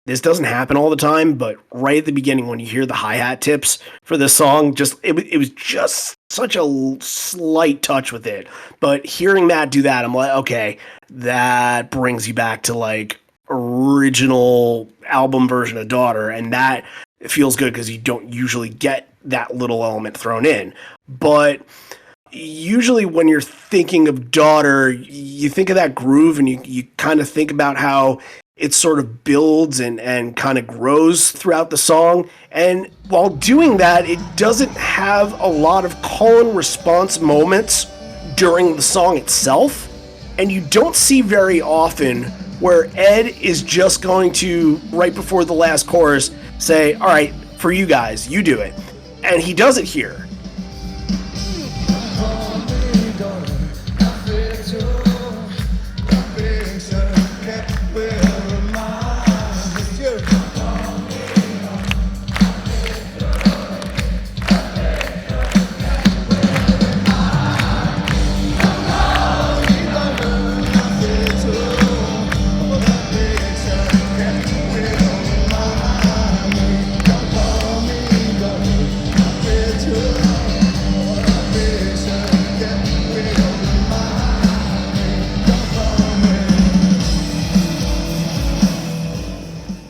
this doesn't happen all the time, but right at the beginning when you hear the hi-hat tips for this song, it was just such a slight touch with it. But hearing Matt do that, I'm like, okay, that brings you back to like original album version of Daughter, and that feels good because you don't usually get that little element thrown in. But usually when you're thinking of Daughter, you think of that groove and you kind of think about how it sort of builds and kind of grows throughout the song. And while doing that, it doesn't have a lot of call and response moments during the song itself. And you don't see very often where Ed is just going to, right before the last chorus, say, all right, for you guys, you do it. And he does it here.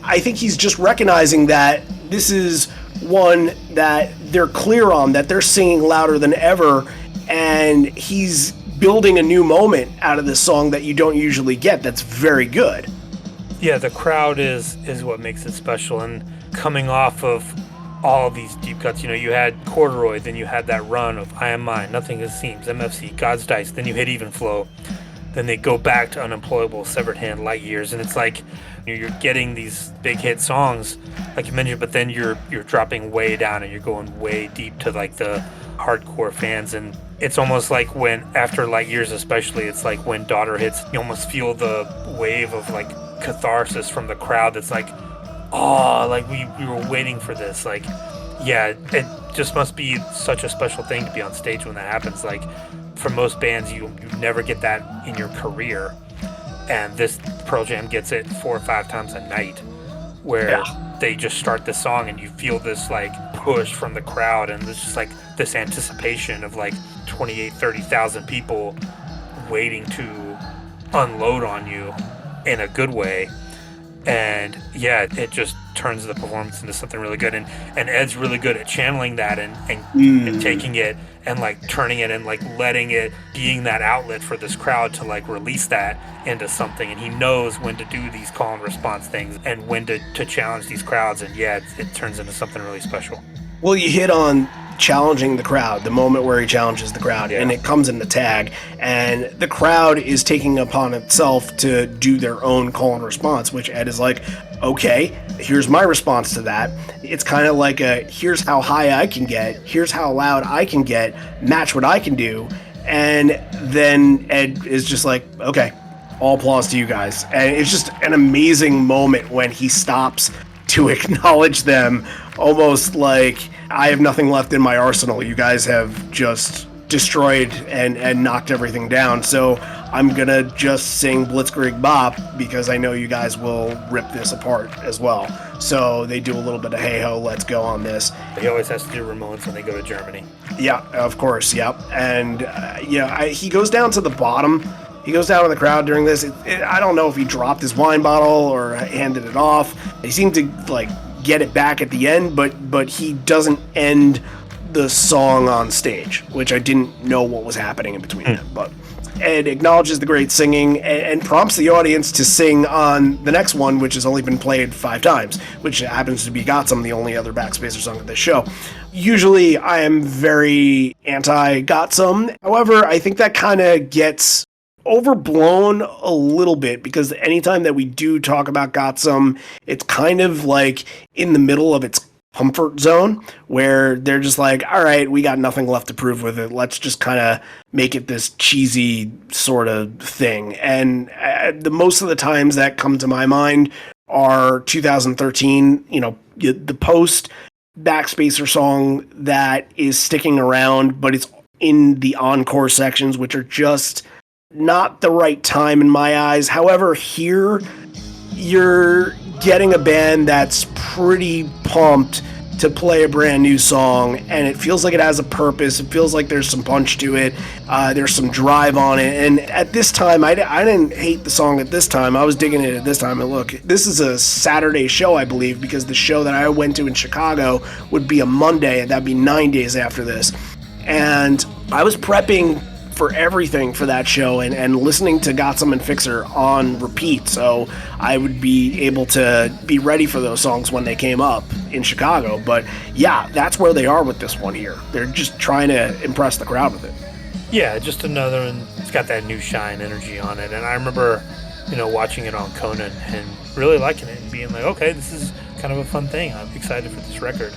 I think he's just recognizing that this is one that they're clear on, that they're singing louder than ever, and he's building a new moment out of this song that you don't usually get. That's very good. Yeah, the crowd is what makes it special, and coming off of all these deep cuts, you had Corduroy, then you had that run of I Am Mine, Nothing It Seems, MFC, God's Dice, then you hit Even Flow, then they go back to Unemployable, Severed Hand, Light Years, and it's like you're getting these big hit songs, like you mentioned, but then you're dropping way down and you're going way deep to like the hardcore fans, and it's almost like when, after Light Years especially, it's like when Daughter hits, you almost feel the wave of like catharsis from the crowd that's like, oh, like we were waiting for this. Like, yeah, it just must be such a special thing to be on stage when that happens. Like, for most bands, you never get that in your career, and this Pearl Jam gets it 4 or 5 times a night, where they just start the song and you feel this like push from the crowd, and it's just like this anticipation of like 30,000 people waiting to unload on you in a good way. And yeah, it just turns the performance into something really good. And Ed's really good at channeling that and taking it and like turning it and like letting it being that outlet for this crowd to like release that into something. And he knows when to do these call and response things and when to challenge these crowds. And yeah, it turns into something really special. Well, you hit on challenging the crowd, the moment where he challenges the crowd, and it comes in the tag, and the crowd is taking upon itself to do their own call and response, which Ed is like, okay, here's my response to that. It's kind of like a, here's how high I can get, here's how loud I can get, match what I can do, and then Ed is just like, okay, all applause to you guys. And it's just an amazing moment when he stops to acknowledge them, almost like, I have nothing left in my arsenal. You guys have just destroyed and knocked everything down. So I'm gonna just sing Blitzkrieg Bop because I know you guys will rip this apart as well. So they do a little bit of hey ho, let's go on this. He always has to do Ramones when they go to Germany. Yeah, of course, yep. And he goes down to the bottom. He goes down in the crowd during this. I don't know if he dropped his wine bottle or handed it off. He seemed to like get it back at the end, but he doesn't end the song on stage, which I didn't know what was happening in between them. But Ed acknowledges the great singing and prompts the audience to sing on the next one, which has only been played 5 times, which happens to be Got Some, the only other Backspacer song of this show. Usually I am very anti Got Some. However, I think that kind of gets overblown a little bit because anytime that we do talk about Got Some, it's kind of like in the middle of its comfort zone where they're just like, all right, we got nothing left to prove with it. Let's just kind of make it this cheesy sort of thing. And the most of the times that come to my mind are 2013, the post Backspacer song that is sticking around, but it's in the encore sections, which are just not the right time in my eyes. However, here you're getting a band that's pretty pumped to play a brand new song, and it feels like it has a purpose. It feels like there's some punch to it. There's some drive on it. And at this time, I didn't hate the song at this time. I was digging it at this time. And look, this is a Saturday show, I believe, because the show that I went to in Chicago would be a Monday, and that'd be 9 days after this. And I was prepping for everything for that show and listening to Got Some and Fixer on repeat, so I would be able to be ready for those songs when they came up in Chicago. But yeah, that's where they are with this one here. They're just trying to impress the crowd with it. Yeah, just another, and it's got that new shine energy on it. And I remember, watching it on Conan and really liking it and being like, okay, this is kind of a fun thing. I'm excited for this record.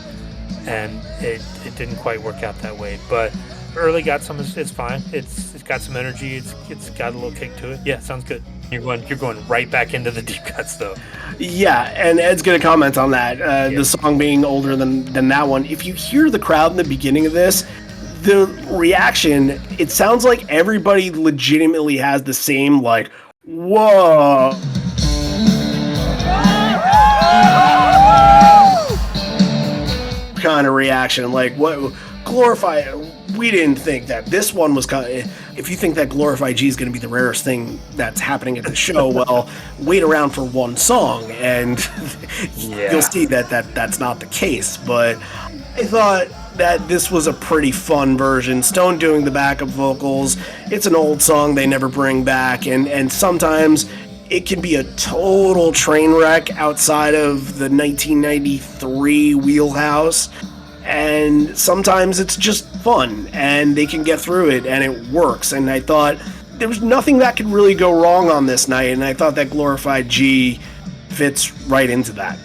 And it didn't quite work out that way, but early Got Some is fine. It's got some energy. It's got a little kick to it. Yeah, sounds good. You're going right back into the deep cuts though. Yeah, and Ed's gonna comment on that. The song being older than that one. If you hear the crowd in the beginning of this, the reaction, it sounds like everybody legitimately has the same like, whoa. Kind of reaction, like what Glorify. We didn't think that this one was kind of, if you think that Glorify G is going to be the rarest thing that's happening at the show, well, wait around for one song and you'll see that's not the case. But I thought that this was a pretty fun version. Stone doing the backup vocals. It's an old song they never bring back, and sometimes it can be a total train wreck outside of the 1993 wheelhouse. And sometimes it's just fun, and they can get through it, and it works. And I thought there was nothing that could really go wrong on this night, and I thought that Glorified G fits right into that.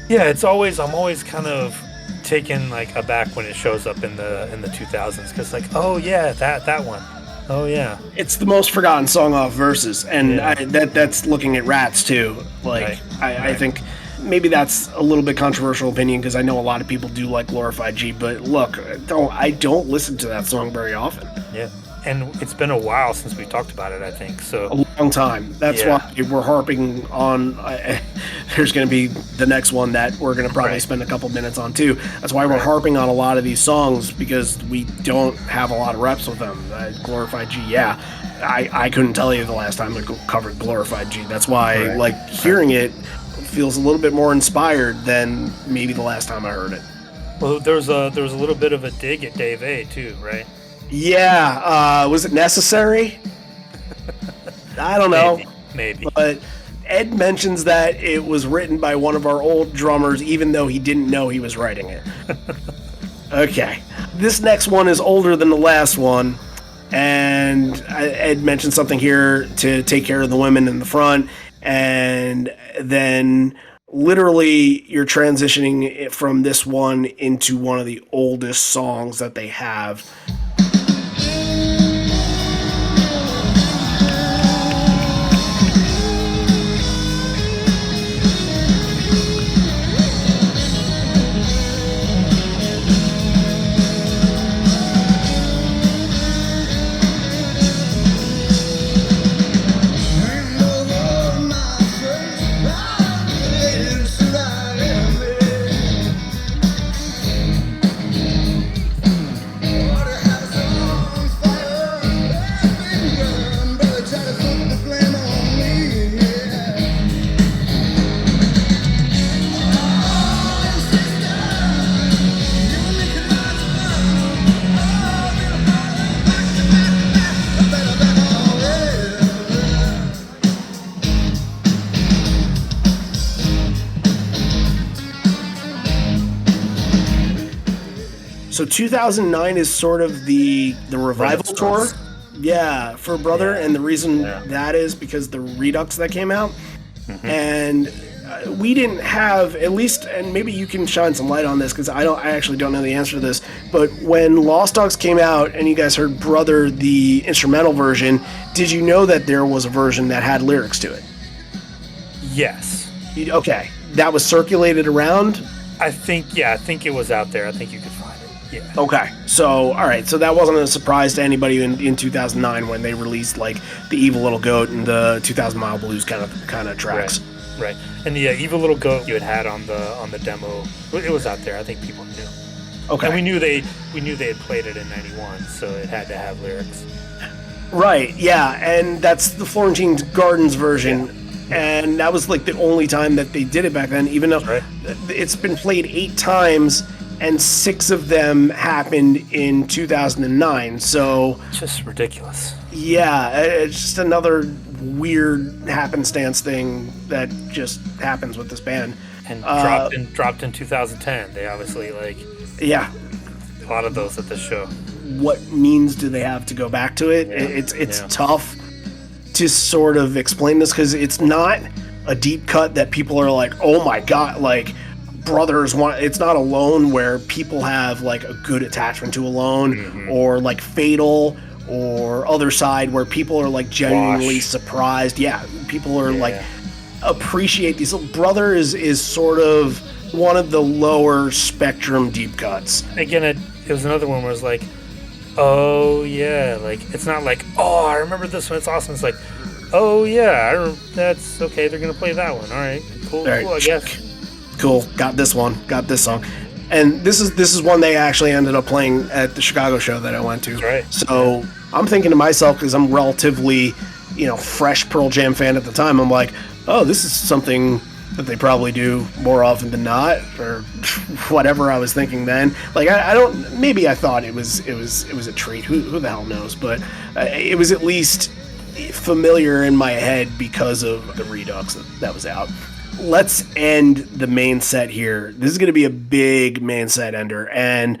Yeah, I'm always kind of taken like aback when it shows up in the 2000s, because like, oh yeah, that one. Oh yeah, it's the most forgotten song off Versus, and that's looking at Rats too. Like I think. Maybe that's a little bit controversial opinion because I know a lot of people do like Glorified G, but look, I don't listen to that song very often. Yeah, and it's been a while since we talked about it, I think. So a long time. That's why we're harping on. There's going to be the next one that we're going to probably spend a couple minutes on too. That's why we're harping on a lot of these songs because we don't have a lot of reps with them. Glorified G, yeah. I couldn't tell you the last time I covered Glorified G. That's why, hearing it feels a little bit more inspired than maybe the last time I heard it. Well, there was a little bit of a dig at Dave A too, right? Yeah, was it necessary? I don't know. Maybe. But Ed mentions that it was written by one of our old drummers, even though he didn't know he was writing it. Okay. This next one is older than the last one. And Ed mentioned something here to take care of the women in the front. And then literally you're transitioning from this one into one of the oldest songs that they have. So 2009 is sort of the revival tour, yeah, for Brother, and the reason that is because the Redux that came out, and we didn't have, at least, and maybe you can shine some light on this because I actually don't know the answer to this, but when Lost Dogs came out and you guys heard Brother, the instrumental version, did you know that there was a version that had lyrics to it? Yes. Okay, that was circulated around? I think it was out there. I think you could find it. Yeah. Okay, so all right, so that wasn't a surprise to anybody in 2009 when they released like the Evil Little Goat and the 2000 Mile Blues kind of tracks. Right. And the Evil Little Goat you had on the demo, it was out there. I think people knew. Okay. And we knew they had played it in '91, so it had to have lyrics. Right. Yeah, and that's the Florentine Gardens version. Yeah. And that was like the only time that they did it back then, even though it's been played 8 times. And 6 of them happened in 2009, so... Just ridiculous. Yeah, it's just another weird happenstance thing that just happens with this band. And dropped in 2010. They obviously, Yeah. A lot of those at the show. What means do they have to go back to it? Yeah. It's tough to sort of explain this, because it's not a deep cut that people are like, oh my god, Brothers want. It's not Alone where people have like a good attachment to Alone, or like Fatal, or Other Side where people are like genuinely surprised. Yeah, people are like appreciate these. Brother is sort of one of the lower spectrum deep cuts. Again, it was another one where it's like, oh yeah, it's not like, oh, I remember this one, it's awesome. It's like, oh yeah, that's okay. They're gonna play that one. All right, cool, I guess. Cool, got this song, and this is one they actually ended up playing at the Chicago show that I went to. Right. So I'm thinking to myself, because I'm relatively, fresh Pearl Jam fan at the time, I'm like, oh, this is something that they probably do more often than not, or whatever I was thinking then. I don't, maybe I thought it was a treat. Who the hell knows? But it was at least familiar in my head because of the Redux that was out. Let's end the main set here. This is going to be a big main set ender and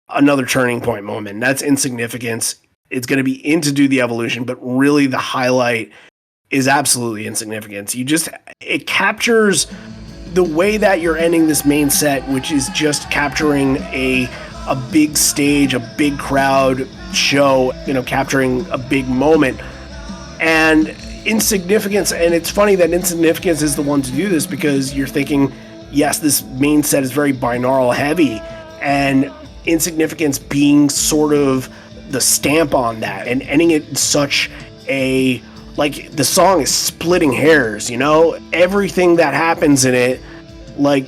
another turning point moment. That's Insignificance. It's going to be Into Do the Evolution, but really the highlight is absolutely Insignificance. It captures the way that you're ending this main set, which is just capturing a big stage, a big crowd show, capturing a big moment. And Insignificance, and it's funny that Insignificance is the one to do this, because you're thinking, yes, this main set is very binaural heavy, and Insignificance being sort of the stamp on that, and ending it in such a, the song is splitting hairs, everything that happens in it,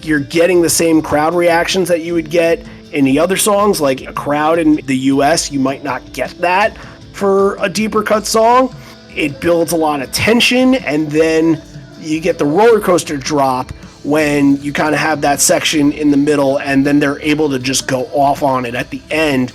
you're getting the same crowd reactions that you would get in the other songs. Like a crowd in the US, you might not get that for a deeper cut song. It builds a lot of tension, and then you get the roller coaster drop when you kind of have that section in the middle and then they're able to just go off on it at the end.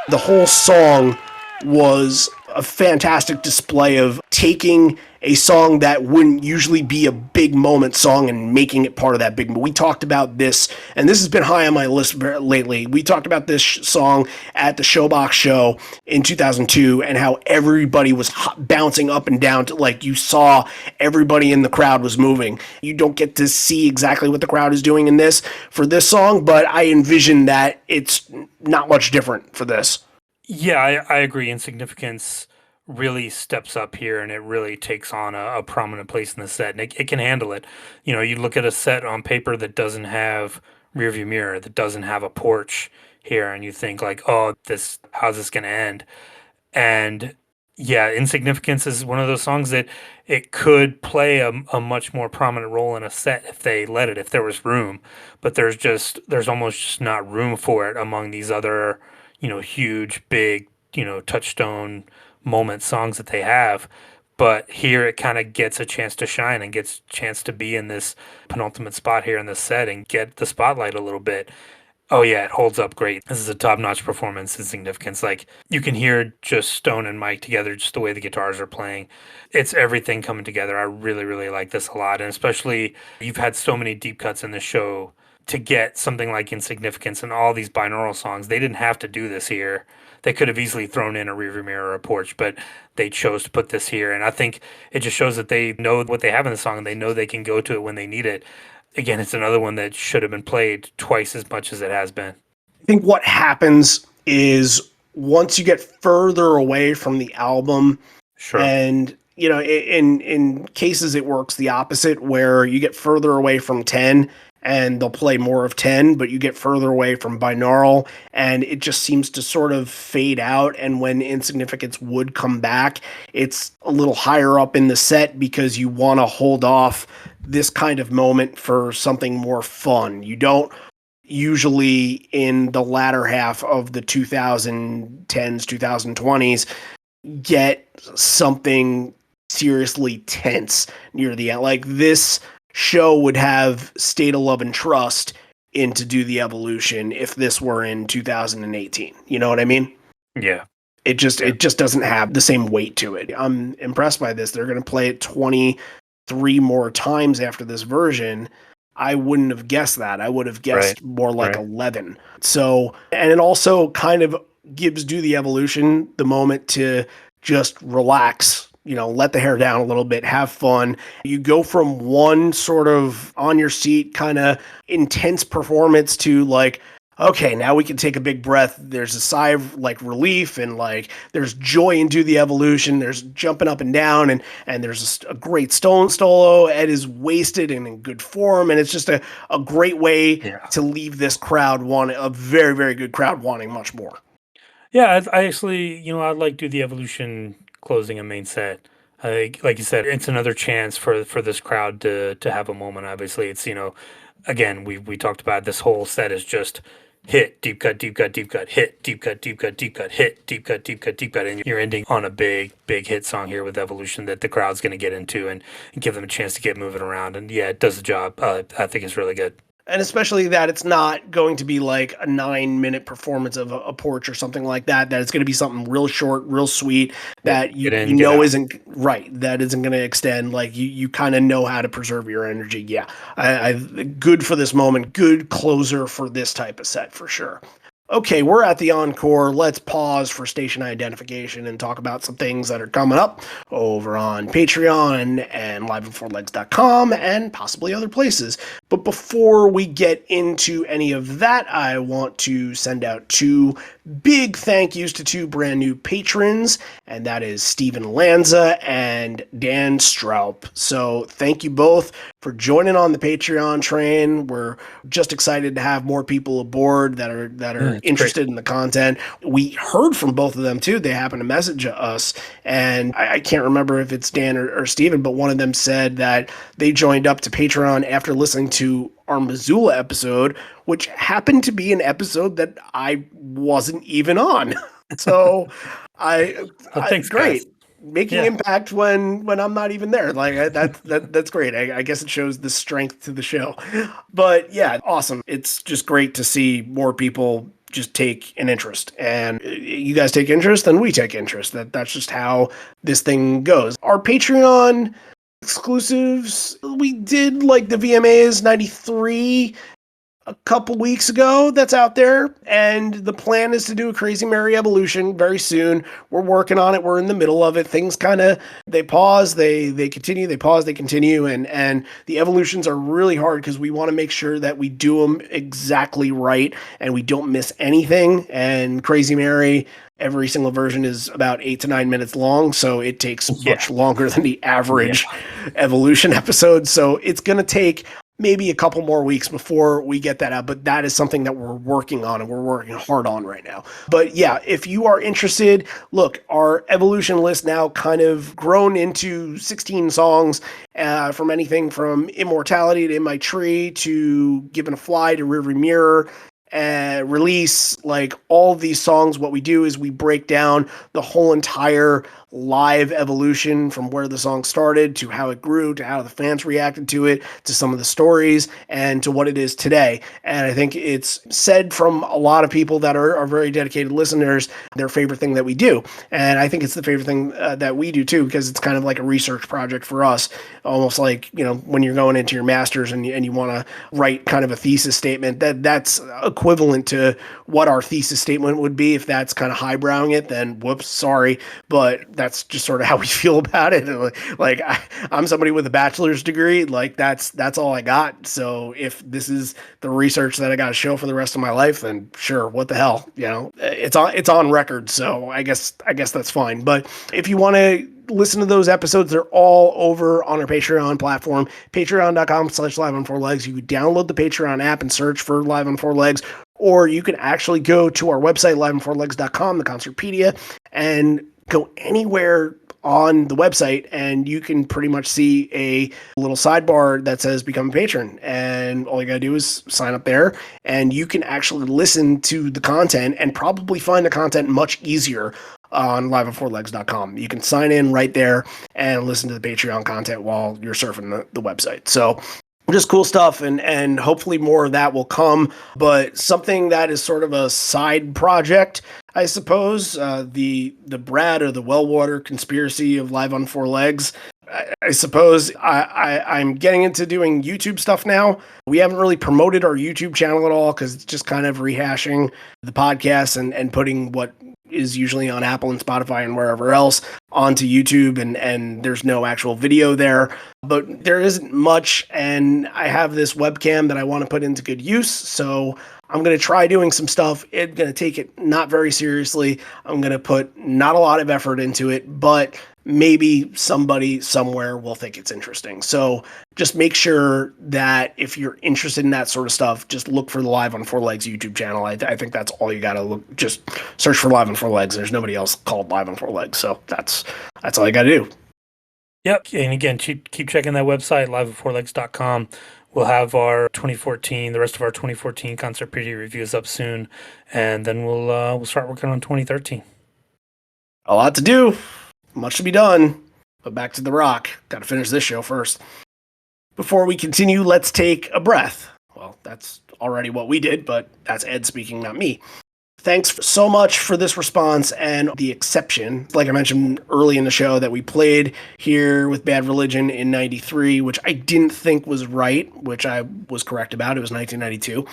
The whole song was a fantastic display of taking a song that wouldn't usually be a big moment song and making it part of that big moment. We talked about this, and this has been high on my list lately. We talked about this song at the Showbox show in 2002 and how everybody was bouncing up and down to, like, you saw everybody in the crowd was moving. You don't get to see exactly what the crowd is doing in this for this song, but I envision that it's not much different for this. Yeah, I agree. Insignificance really steps up here and it really takes on a prominent place in the set and it can handle it. You know, you look at a set on paper that doesn't have rear view mirror, that doesn't have a porch here, and you think like, oh, how's this gonna end? And yeah, Insignificance is one of those songs that it could play a much more prominent role in a set if they let it, if there was room. But there's almost just not room for it among these other, huge, big, touchstone moment songs that they have. But here it kind of gets a chance to shine and gets a chance to be in this penultimate spot here in the set and get the spotlight a little bit. Oh yeah, it holds up great. This is a top-notch performance in Significance. Like, you can hear just Stone and Mike together, just the way the guitars are playing. It's everything coming together. I really, really like this a lot. And especially, you've had so many deep cuts in the show to get something like Insignificance and all these binaural songs. They didn't have to do this here. They could have easily thrown in a rearview mirror or a porch, but they chose to put this here. And I think it just shows that they know what they have in the song and they know they can go to it when they need it. Again, it's another one that should have been played twice as much as it has been. I think what happens is once you get further away from the album, Sure. And in cases it works the opposite, where you get further away from 10 and they'll play more of 10, but you get further away from binaural and it just seems to sort of fade out. And when Insignificance would come back, it's a little higher up in the set because you want to hold off this kind of moment for something more fun. You don't usually in the latter half of the 2010s, 2020s get something seriously tense near the end. Like, this show would have State of Love and Trust into Do the Evolution if this were in 2018. You know what I mean? Yeah. It just doesn't have the same weight to it. I'm impressed by this. They're going to play it 23 more times after this version. I wouldn't have guessed that. I would have guessed more like 11. So, and it also kind of gives Do the Evolution the moment to just relax, let the hair down a little bit, have fun. You go from one sort of on your seat kind of intense performance to like, okay, now we can take a big breath. There's a sigh of like relief and like there's joy in Do the Evolution. There's jumping up and down and there's a great Stone solo. Ed is wasted and in good form. And it's just a great way to leave this crowd a very, very good crowd wanting much more. Yeah, I actually, I'd like Do the Evolution closing a main set. Like you said, it's another chance for this crowd to have a moment. Obviously, it's, again, we talked about this whole set is just hit, deep cut, deep cut, deep cut, hit, deep cut, deep cut, deep cut, hit, deep cut, deep cut, deep cut. And you're ending on a big, big hit song here with Evolution that the crowd's going to get into and give them a chance to get moving around. And yeah, it does the job. I think it's really good. And especially that it's not going to be like a 9-minute performance of a porch or something like that, that it's going to be something real short, real sweet, that isn't right. That isn't going to extend. Like you kind of know how to preserve your energy. Yeah. I good for this moment. Good closer for this type of set for sure. okay, we're at the encore. Let's pause for station identification and talk about some things that are coming up over on Patreon and liveandfourlegs.com and possibly other places. But before we get into any of that, I want to send out two big thank yous to two brand new patrons, and that is Steven Lanza and Dan Stroup. So thank you both for joining on the Patreon train. We're just excited to have more people aboard that are interested in the content. We heard from both of them too. They happened to message us, and I can't remember if it's Dan or Steven, but one of them said that they joined up to Patreon after listening to our Missoula episode, which happened to be an episode that I wasn't even on. So thanks, great. guys. Making impact when I'm not even there. Like that's great. I guess it shows the strength to the show. But yeah, awesome. It's just great to see more people just take an interest, and you guys take interest, then we take interest. That's just how this thing goes. Our Patreon exclusives, we did like the VMAs 93 a couple weeks ago. That's out there, and the plan is to do a Crazy Mary Evolution very soon. We're working on it. We're in the middle of it. Things kind of, they pause, they continue, they pause, they continue, and the evolutions are really hard because we want to make sure that we do them exactly right and we don't miss anything. And Crazy Mary, every single version is about 8 to 9 minutes long, so it takes much longer than the average evolution episode. So it's going to take maybe a couple more weeks before we get that out, but that is something that we're working on and we're working hard on right now. But yeah, if you are interested, look, our evolution list now kind of grown into 16 songs, from anything from Immortality to In My Tree to Given a Fly to Rearview Mirror, Release. Like all of these songs, what we do is we break down the whole entire live evolution from where the song started to how it grew to how the fans reacted to it to some of the stories and to what it is today. And I think it's said from a lot of people that are very dedicated listeners, their favorite thing that we do. And I think it's the favorite thing that we do too, because it's kind of like a research project for us, almost like, you know, when you're going into your master's and you want to write kind of a thesis statement, that's equivalent to what our thesis statement would be. If that's kind of highbrowing it, then whoops, sorry. But that's just sort of how we feel about it. Like I'm somebody with a bachelor's degree. Like that's all I got. So if this is the research that I got to show for the rest of my life, then sure, what the hell, you know, it's on record. So I guess that's fine. But if you want to listen to those episodes, they're all over on our Patreon platform, patreon.com/live on four legs. You can download the Patreon app and search for Live on Four Legs, or you can actually go to our website, liveonfourlegs.com, the Concertpedia, and go anywhere on the website and you can pretty much see a little sidebar that says become a patron, and all you gotta do is sign up there and you can actually listen to the content and probably find the content much easier on liveonfourlegs.com. You can sign in right there and listen to the Patreon content while you're surfing the website. So just cool stuff, and hopefully more of that will come. But something that is sort of a side project, I suppose, the Brad or the Wellwater conspiracy of Live on Four Legs. I suppose I'm getting into doing YouTube stuff now. We haven't really promoted our YouTube channel at all because it's just kind of rehashing the podcast and putting what is usually on Apple and Spotify and wherever else onto YouTube, and there's no actual video there, but there isn't much, and I have this webcam that I want to put into good use, so I'm going to try doing some stuff. It's going to take it not very seriously. I'm going to put not a lot of effort into it, but maybe somebody somewhere will think it's interesting. So just make sure that if you're interested in that sort of stuff, just look for the Live on Four Legs YouTube channel. I think that's all you got to look. Just search for Live on Four Legs. There's nobody else called Live on Four Legs. So that's all you got to do. Yep. And again, keep checking that website, liveonfourlegs.com. We'll have our 2014, the rest of our 2014 Concertpedia reviews up soon, and then we'll start working on 2013. A lot to do, much to be done, but back to the rock. Got to finish this show first. Before we continue, let's take a breath. Well, that's already what we did, but that's Ed speaking, not me. Thanks so much for this response and the exception. Like I mentioned early in the show, that we played here with Bad Religion in 93, which I didn't think was right, which I was correct about. It was 1992.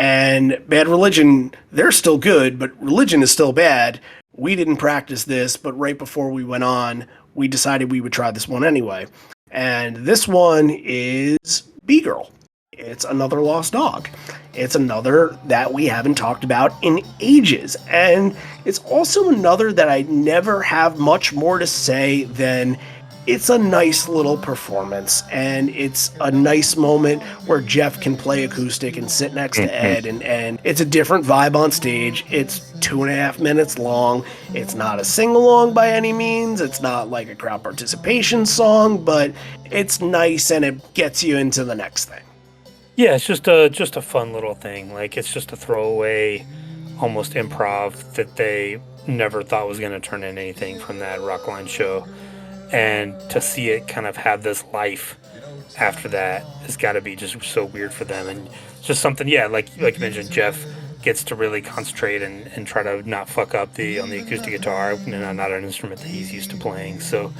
And Bad Religion, they're still good, but Religion is still bad. We didn't practice this, but right before we went on, we decided we would try this one anyway. And this one is B-Girl. It's another lost dog. It's another that we haven't talked about in ages. And it's also another that I never have much more to say than it's a nice little performance. And it's a nice moment where Jeff can play acoustic and sit next to Ed. And it's a different vibe on stage. It's 2.5 minutes long. It's not a sing-along by any means. It's not like a crowd participation song, but it's nice and it gets you into the next thing. Yeah, it's just a fun little thing. Like, it's just a throwaway, almost improv that they never thought was going to turn into anything from that Rockline show. And to see it kind of have this life after that has got to be just so weird for them. And just something, yeah, like you mentioned, Jeff gets to really concentrate and try to not fuck up on the acoustic guitar, not an instrument that he's used to playing. So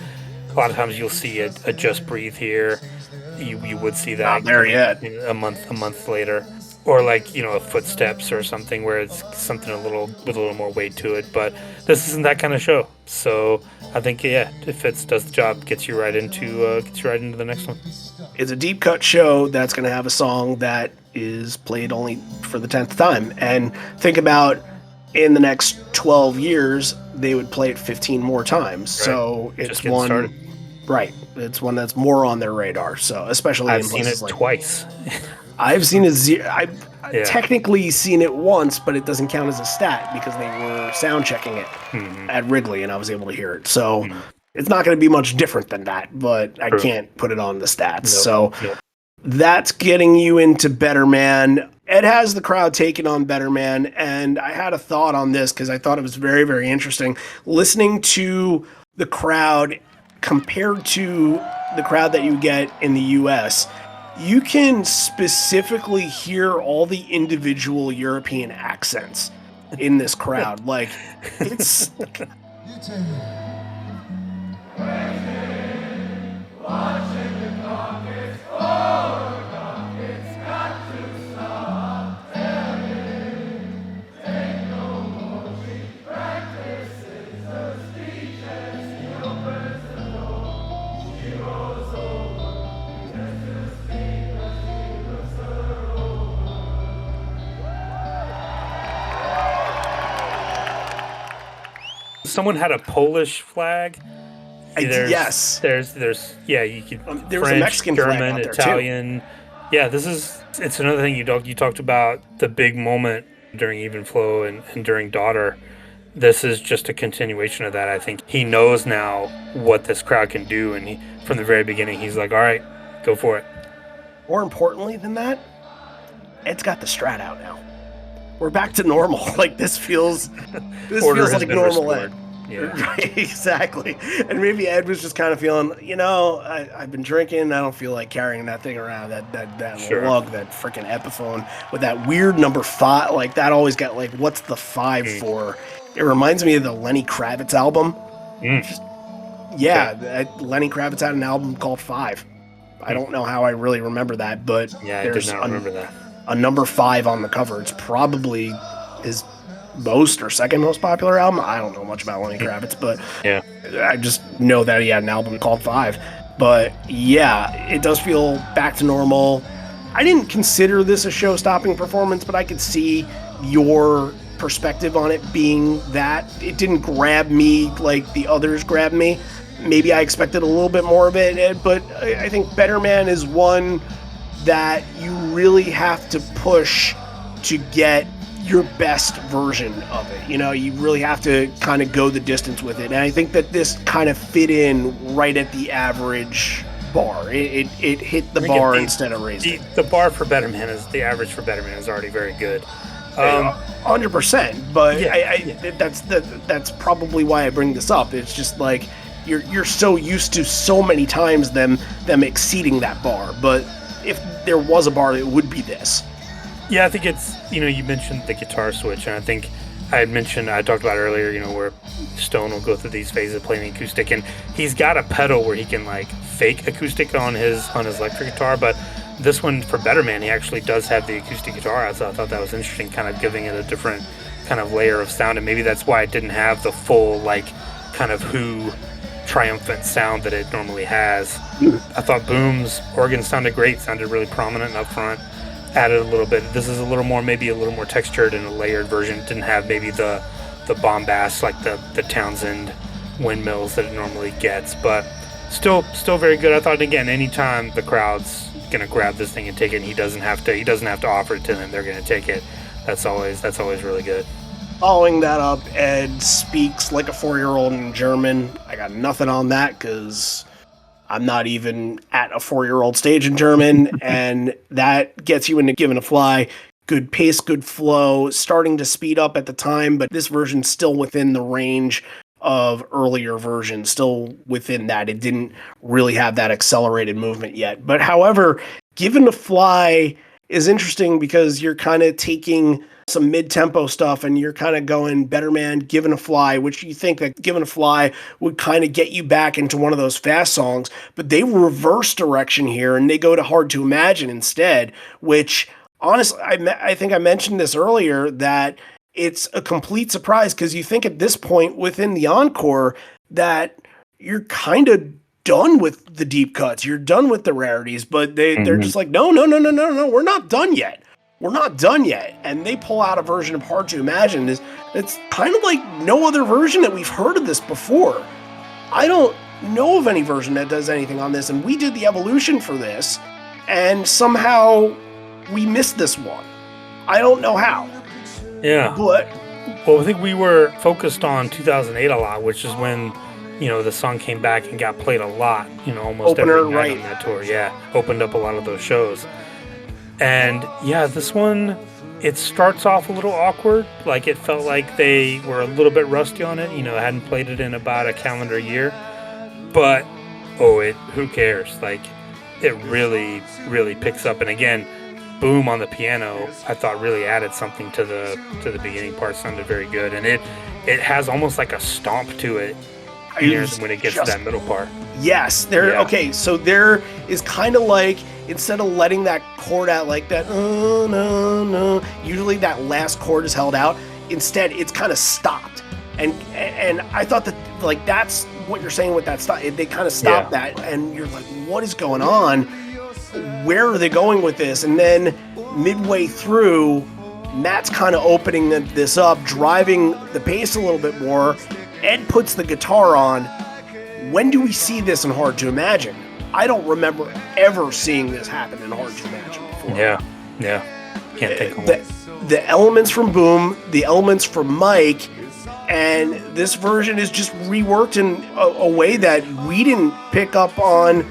a lot of times you'll see a Just Breathe here. You would see that Not there yet. A month later, or like a Footsteps or something where it's something with a little more weight to it. But this isn't that kind of show, so I think if it does the job, gets you right into the next one. It's a deep cut show that's going to have a song that is played only for the 10th time, and think about in the next 12 years they would play it 15 more times. Right. So it's one started. Right. It's one that's more on their radar. So especially I've seen it twice. I've seen it. I've technically seen it once, but it doesn't count as a stat because they were sound checking it at Wrigley, and I was able to hear it. So it's not going to be much different than that, but I can't put it on the stats. That's getting you into Better Man. Ed has the crowd taking on Better Man, and I had a thought on this because I thought it was very, very interesting. Listening to the crowd compared to the crowd that you get in the U.S., you can specifically hear all the individual European accents in this crowd. Like, it's... Someone had a Polish flag. Yes. There's you could there was French, a Mexican German, flag out there Italian. Too. Yeah, it's another thing you talked about the big moment during Even Flow and during Daughter. This is just a continuation of that. I think he knows now what this crowd can do, and from the very beginning he's like, all right, go for it. More importantly than that, Ed's got the Strat out now. We're back to normal. Like, this feels like normal Ed. Yeah. Right, exactly. And maybe Ed was just kind of feeling, I've been drinking. I don't feel like carrying that thing around, that sure. lug, that freaking Epiphone with that weird number 5. Like, that always got, like, what's the 5 for? It reminds me of the Lenny Kravitz album. Lenny Kravitz had an album called 5. I don't know how I really remember that, but there's I did not remember that. A number 5 on the cover. It's probably his most or second most popular album. I don't know much about Lenny Kravitz, but I just know that he had an album called 5. But yeah, it does feel back to normal. I didn't consider this a show-stopping performance, but I could see your perspective on it being that. It didn't grab me like the others grabbed me. Maybe I expected a little bit more of it, but I think Better Man is one that you really have to push to get your best version of it. You really have to kind of go the distance with it. And I think that this kind of fit in right at the average bar. It hit the bar instead of raising the bar for Better Man the average for Better Man is already very good. 100%. But that's probably why I bring this up. It's just like you're so used to so many times them exceeding that bar. But if there was a bar, it would be this. Yeah, I think it's, you mentioned the guitar switch, and I think I talked about earlier, where Stone will go through these phases of playing acoustic, and he's got a pedal where he can, like, fake acoustic on his electric guitar, but this one, for Better Man, he actually does have the acoustic guitar. So I thought that was interesting, kind of giving it a different kind of layer of sound, and maybe that's why it didn't have the full, like, kind of Who triumphant sound that it normally has. I thought Boom's organ sounded great, sounded really prominent up front, added a little bit. This is a little more, maybe a little more textured and a layered version. It didn't have maybe the bombast like the Townsend windmills that it normally gets, but still very good. I thought, again, anytime the crowd's gonna grab this thing and take it, and he doesn't have to offer it to them, they're gonna take it. That's always really good. Following that up, Ed speaks like a 4-year-old in German. I got nothing on that because I'm not even at a 4-year-old stage in German, and that gets you into Given a Fly. Good pace, good flow, starting to speed up at the time, but this version's still within the range of earlier versions, still within that. It didn't really have that accelerated movement yet. But however, Given a Fly is interesting because you're kind of taking some mid-tempo stuff and you're kind of going Better Man, Given a Fly, which you think that Given a Fly would kind of get you back into one of those fast songs, but they reverse direction here and they go to Hard to Imagine instead, which honestly, I think I mentioned this earlier, that it's a complete surprise because you think at this point within the encore that you're kind of done with the deep cuts, you're done with the rarities, but they're just like, no, we're not done yet. We're not done yet. And they pull out a version of Hard to Imagine. It's kind of like no other version that we've heard of this before. I don't know of any version that does anything on this, and we did the evolution for this, and somehow we missed this one. I don't know how. Yeah. But well, I think we were focused on 2008 a lot, which is when, you know, the song came back and got played a lot, you know, almost Opener, every night right. on that tour. Yeah, opened up a lot of those shows. And yeah, this one, it starts off a little awkward. Like, it felt like they were a little bit rusty on it, you know, hadn't played it in about a calendar year. But, who cares? Like, it really, really picks up. And again, Boom on the piano, I thought really added something to the beginning part. Sounded very good, and it has almost like a stomp to it when it gets to that middle part. Yes, okay, so there is kind of like, instead of letting that chord out like that, no, usually that last chord is held out. Instead, it's kind of stopped, and I thought that, like, that's what you're saying with that stop. They kind of stopped that, and you're like, what is going on? Where are they going with this? And then midway through, Matt's kind of opening this up, driving the pace a little bit more. Ed puts the guitar on. When do we see this in Hard to Imagine? I don't remember ever seeing this happen in Hard to Imagine before. Yeah. Can't think of one. The elements from Boom, the elements from Mike, and this version is just reworked in a way that we didn't pick up on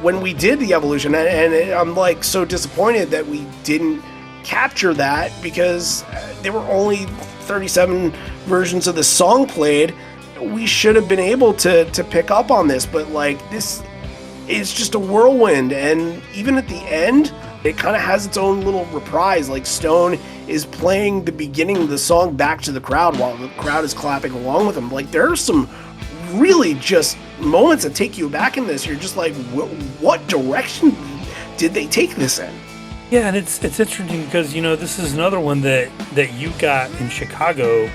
when we did the evolution, and I'm like so disappointed that we didn't capture that, because there were only 37 versions of the song played. We should have been able to pick up on this, but like, this is just a whirlwind, and even at the end, it kind of has its own little reprise. Like, Stone is playing the beginning of the song back to the crowd while the crowd is clapping along with him. Like, there are some really just moments that take you back in this. You're just like, what direction did they take this in? Yeah, and it's interesting because, you know, this is another one that you got in Chicago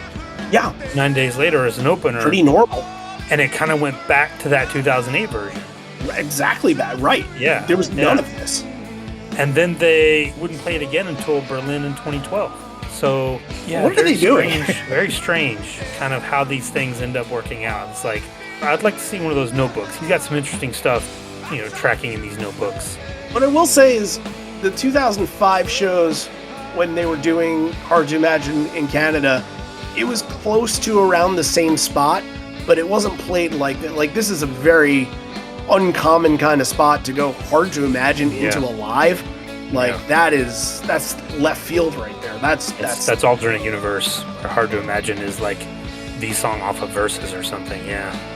9 days later as an opener. Pretty normal. And it kind of went back to that 2008 version. Exactly that, right. Yeah. There was none of this. And then they wouldn't play it again until Berlin in 2012. So, yeah, what are they doing? Very strange, kind of how these things end up working out. It's like, I'd like to see one of those notebooks. He's got some interesting stuff, you know, tracking in these notebooks. What I will say is, the 2005 shows, when they were doing Hard to Imagine in Canada, it was close to around the same spot, but it wasn't played like that. Like, this is a very uncommon kind of spot to go Hard to Imagine into a live. Like, that's left field right there. That's alternate universe. Hard to Imagine is like the song off of Versus or something. Yeah.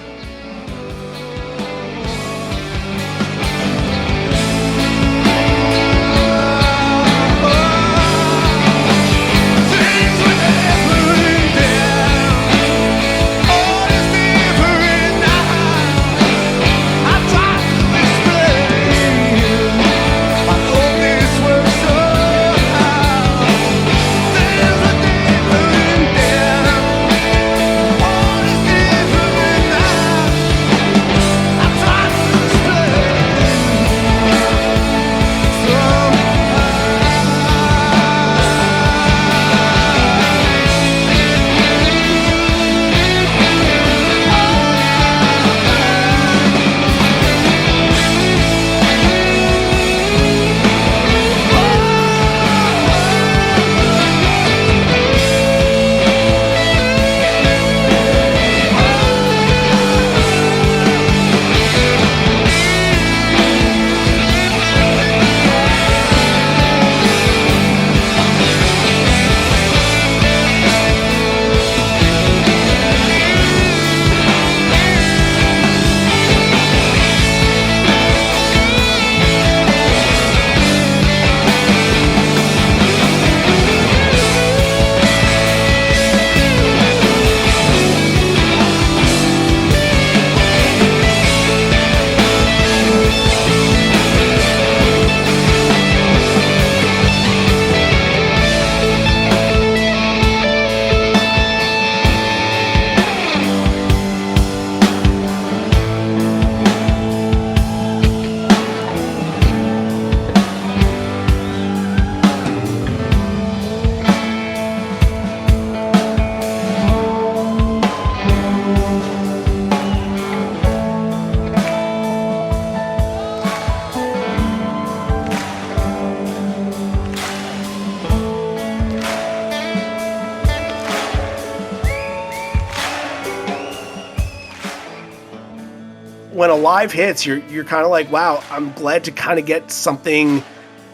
when a live hits, you're kind of like, wow, I'm glad to kind of get something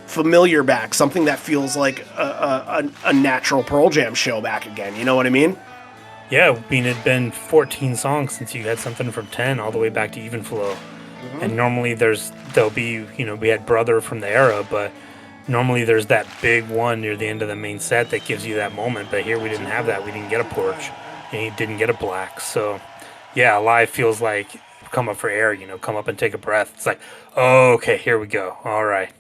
familiar back, something that feels like a natural Pearl Jam show back again. You know what I mean? Yeah, I mean, it'd been 14 songs since you had something from 10 all the way back to Even Flow. And normally there'll be, we had Brother from the era, but normally there's that big one near the end of the main set that gives you that moment. But here we didn't have that. We didn't get a Porch, and he didn't get a Black. So, yeah, live feels like come up for air, come up and take a breath. It's like, oh, okay, here we go. All right.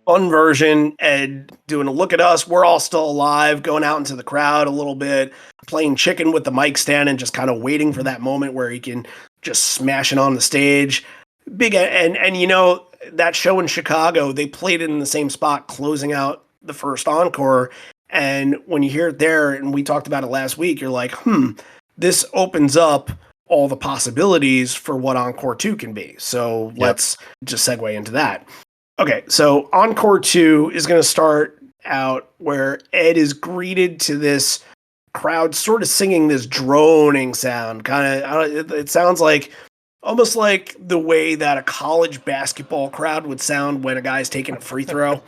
Fun version, Ed doing a look at us. We're all still alive, going out into the crowd a little bit, playing chicken with the mic stand and just kind of waiting for that moment where he can just smash it on the stage. Big and that show in Chicago, they played it in the same spot, closing out the first encore. And when you hear it there, and we talked about it last week, you're like, this opens up all the possibilities for what Encore 2 can be. So let's just segue into that. Okay, so Encore 2 is going to start out where Ed is greeted to this crowd sort of singing this droning sound. It sounds like almost like the way that a college basketball crowd would sound when a guy's taking a free throw.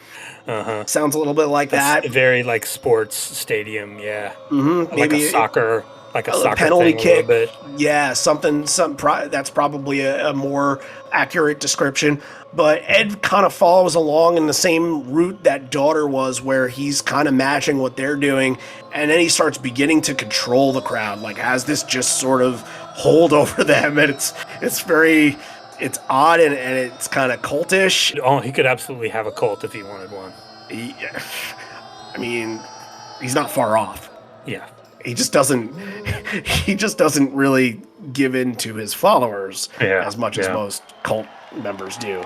Sounds a little bit like that. Very like sports stadium, yeah. Mm-hmm. Like Maybe a soccer penalty thing kick. A little bit. Yeah, that's probably a more accurate description. But Ed kind of follows along in the same route that Daughter was, where he's kind of matching what they're doing, and then he starts beginning to control the crowd, like has this just sort of hold over them, and it's odd and it's kind of cultish. Oh, he could absolutely have a cult if he wanted one. I mean, he's not far off. Yeah. He just doesn't really give in to his followers as much as most cult members do.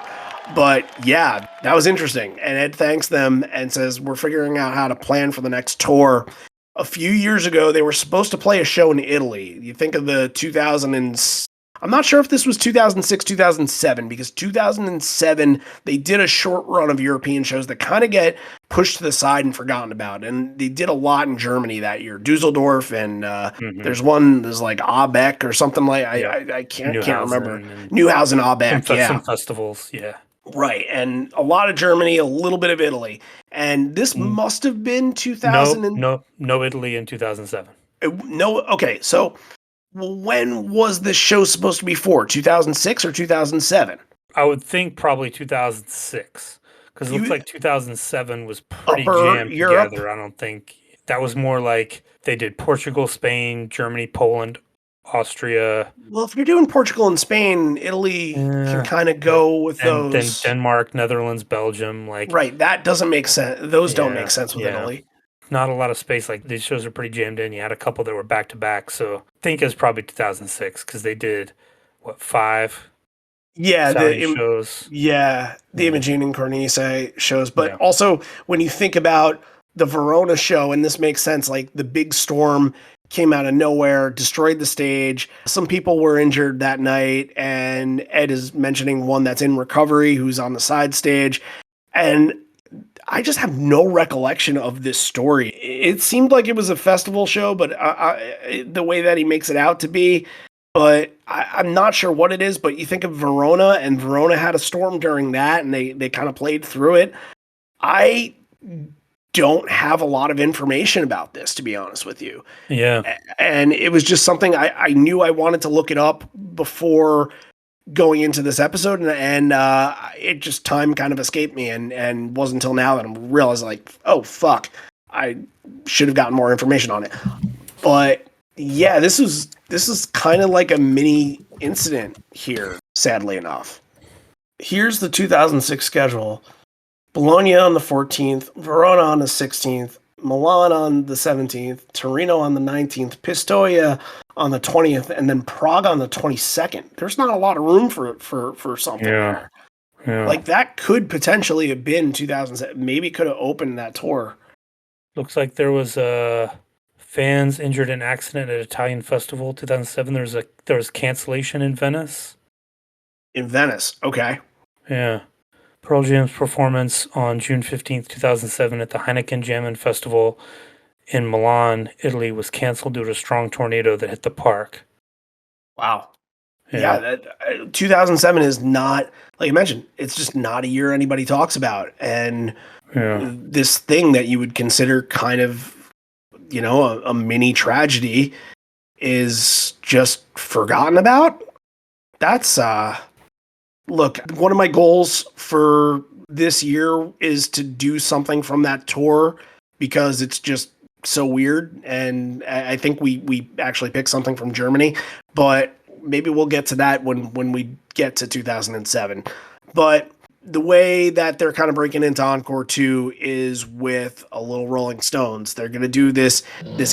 But yeah, that was interesting. And Ed thanks them and says, we're figuring out how to plan for the next tour. A few years ago, they were supposed to play a show in Italy. You think of the 2000 I'm not sure if this was 2006, 2007, because 2007, they did a short run of European shows that kind of get pushed to the side and forgotten about. And they did a lot in Germany that year. Dusseldorf, and there's like Abeck or something like I can't remember. Neuhausen, Abeck, some festivals, yeah. Right, and a lot of Germany, a little bit of Italy. And this must have been 2000. No Italy in 2007. No, okay, so when was this show supposed to be for? 2006 or 2007? I would think probably 2006, because it looks like 2007 was pretty jammed together. I don't think that was more like they did Portugal, Spain, Germany, Poland, Austria. Well, if you're doing Portugal and Spain, Italy can kind of go with those. Then Denmark, Netherlands, Belgium, right. That doesn't make sense. Those don't make sense with Italy. Not a lot of space. Like, these shows are pretty jammed in. You had a couple that were back to back, so I think it's probably 2006 because they did 5 shows. Yeah, the Imogene and Cornice shows. But also, when you think about the Verona show, and this makes sense, like the big storm came out of nowhere, destroyed the stage. Some people were injured that night, and Ed is mentioning one that's in recovery who's on the side stage. And I just have no recollection of this story. It seemed like it was a festival show, but the way that he makes it out to be, but I'm not sure what it is. But you think of Verona, and Verona had a storm during that, and they kind of played through it. I don't have a lot of information about this, to be honest with you. Yeah. And it was just something I knew I wanted to look it up before going into this episode, and it just time kind of escaped me, and wasn't until now that I'm realizing, like, oh fuck, I should have gotten more information on it. But yeah, this is kind of like a mini incident here, sadly enough. Here's the 2006 schedule: Bologna on the 14th, Verona on the 16th, Milan on the 17th, Torino on the 19th, Pistoia on the 20th, and then Prague on the 22nd. There's not a lot of room for something there. Yeah. Like, that could potentially have been 2007. Maybe could have opened that tour. Looks like there was fans injured in accident at Italian festival 2007. There was cancellation in Venice. In Venice, okay. Yeah. Pearl Jam's performance on June 15th, 2007 at the Heineken Jammin' Festival in Milan, Italy was canceled due to a strong tornado that hit the park. Wow. Yeah, that, 2007 is not, like you mentioned, it's just not a year anybody talks about. And Yeah. this thing that you would consider kind of, a mini tragedy is just forgotten about. That's, look, one of my goals for this year is to do something from that tour because it's just so weird. And I think we actually picked something from Germany, but maybe we'll get to that when we get to 2007. But the way that they're kind of breaking into Encore 2 is with a little Rolling Stones. They're going to do this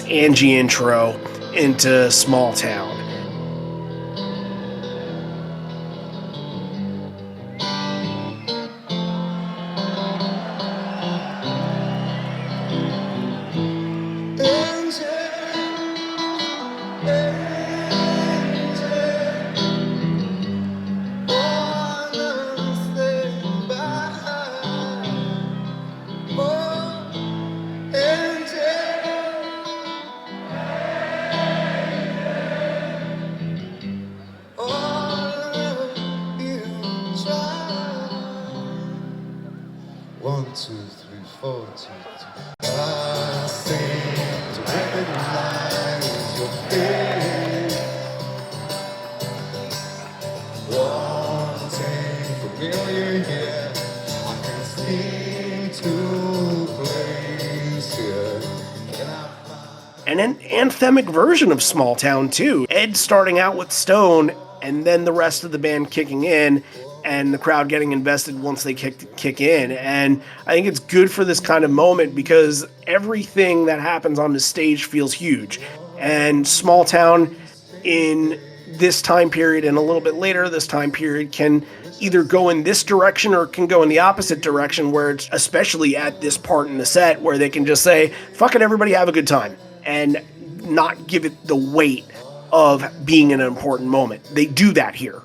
Angie intro into Small Town. One, two, three, four, two, two. I seem to recognize your face. Wanting familiar here, I can seem to place here. And an anthemic version of Small Town too. Ed starting out with Stone, and then the rest of the band kicking in, and the crowd getting invested once they kick in. And I think it's good for this kind of moment because everything that happens on the stage feels huge. And Small Town in this time period and a little bit later this time period can either go in this direction or can go in the opposite direction, where it's especially at this part in the set where they can just say, fuck it, everybody have a good time, and not give it the weight of being an important moment. They do that here.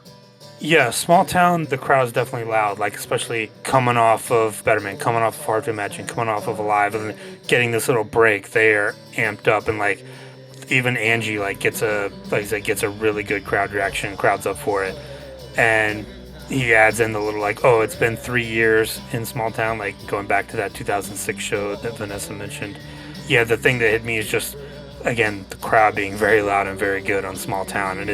Yeah, Small Town, the crowd's definitely loud, like especially coming off of Betterman, coming off of Hard to Imagine, coming off of Alive, and getting this little break. They're amped up, and like even Angie gets a really good crowd reaction. Crowd's up for it, and he adds in the little it's been 3 years in Small Town, like going back to that 2006 show that Vanessa mentioned. Yeah, the thing that hit me is just, again, the crowd being very loud and very good on Small Town, and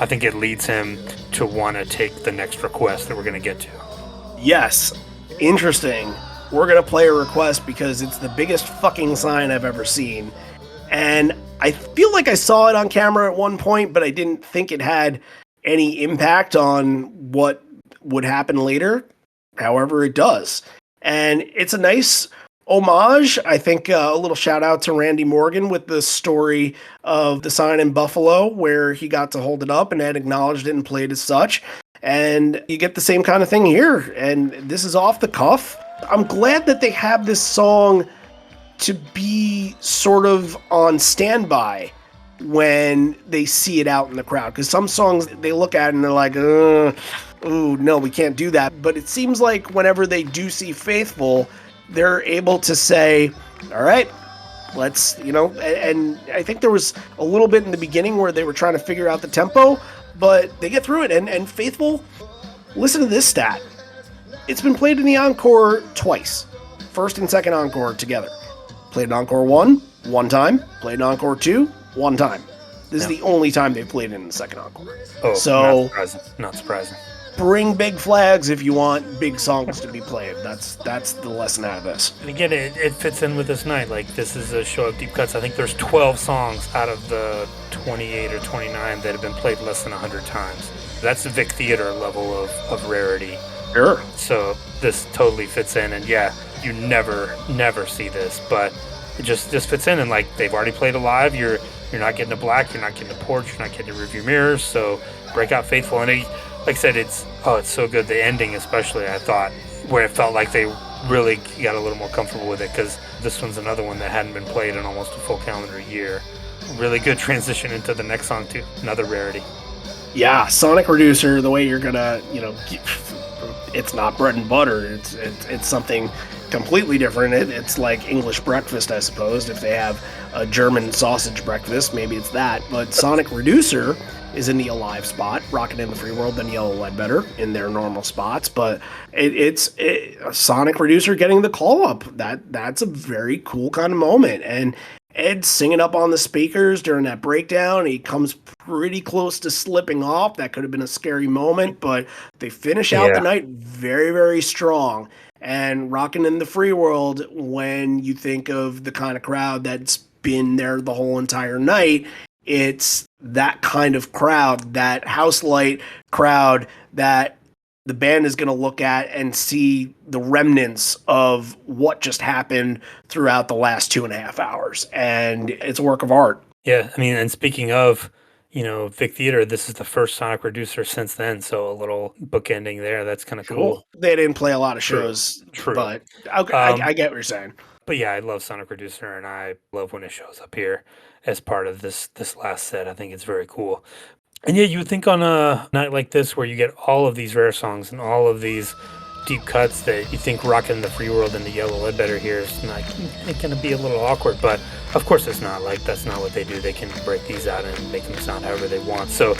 I think it leads him to want to take the next request that we're going to get to. Yes, interesting. We're going to play a request because it's the biggest fucking sign I've ever seen. And I feel like I saw it on camera at one point, but I didn't think it had any impact on what would happen later. However, it does. And it's a nice homage. I think a little shout out to Randy Morgan with the story of the sign in Buffalo, where he got to hold it up and Ed acknowledged it and played as such. And you get the same kind of thing here. And this is off the cuff. I'm glad that they have this song to be sort of on standby when they see it out in the crowd. Because some songs, they look at it and they're like, ooh, no, we can't do that. But it seems like whenever they do see Faithful, they're able to say, all right, let's, and I think there was a little bit in the beginning where they were trying to figure out the tempo, but they get through it. And Faithful, listen to this stat. It's been played in the encore twice. First and second encore together. Played in encore one time. Played in encore 2, one time. This is the only time they've played in the second encore. Oh, so not surprising. Bring big flags if you want big songs to be played. That's the lesson out of this. And again, it fits in with this night. Like, this is a show of deep cuts. I think there's 12 songs out of the 28 or 29 that have been played less than 100 times. That's the Vic Theater level of rarity. Sure. So this totally fits in, and yeah, you never see this, but it just fits in, and like they've already played Alive. You're not getting a Black, you're not getting a Porch, you're not getting a Rearview Mirrors. So break out Faithful, and like I said, it's so good. The ending, especially, I thought, where it felt like they really got a little more comfortable with it, because this one's another one that hadn't been played in almost a full calendar year. Really good transition into the next song too. Another rarity. Yeah, Sonic Reducer. The way you're gonna, it's not bread and butter. It's something completely different. It's like English breakfast, I suppose. If they have a German sausage breakfast, maybe it's that. But Sonic Reducer is in the Alive spot, Rockin' in the Free World, then Yellow Ledbetter in their normal spots. But it's a Sonic producer getting the call up. That's a very cool kind of moment. And Ed singing up on the speakers during that breakdown. He comes pretty close to slipping off. That could have been a scary moment, but they finish out the night very, very strong. And Rockin' in the Free World, when you think of the kind of crowd that's been there the whole entire night, it's that kind of crowd, that house light crowd that the band is going to look at and see the remnants of what just happened throughout the last 2.5 hours. And it's a work of art. Yeah, I mean, and speaking of, Vic Theater, this is the first Sonic producer since then, so a little bookending there. That's kind of cool. They didn't play a lot of shows, True. But I get what you're saying. But yeah, I love Sonic Producer, and I love when it shows up here as part of this last set. I think it's very cool. And yeah, you would think on a night like this where you get all of these rare songs and all of these deep cuts that you think Rockin' the Free World and the Yellow Ledbetter here is not going to be a little awkward, but of course it's not. Like, that's not what they do. They can break these out and make them sound however they want. So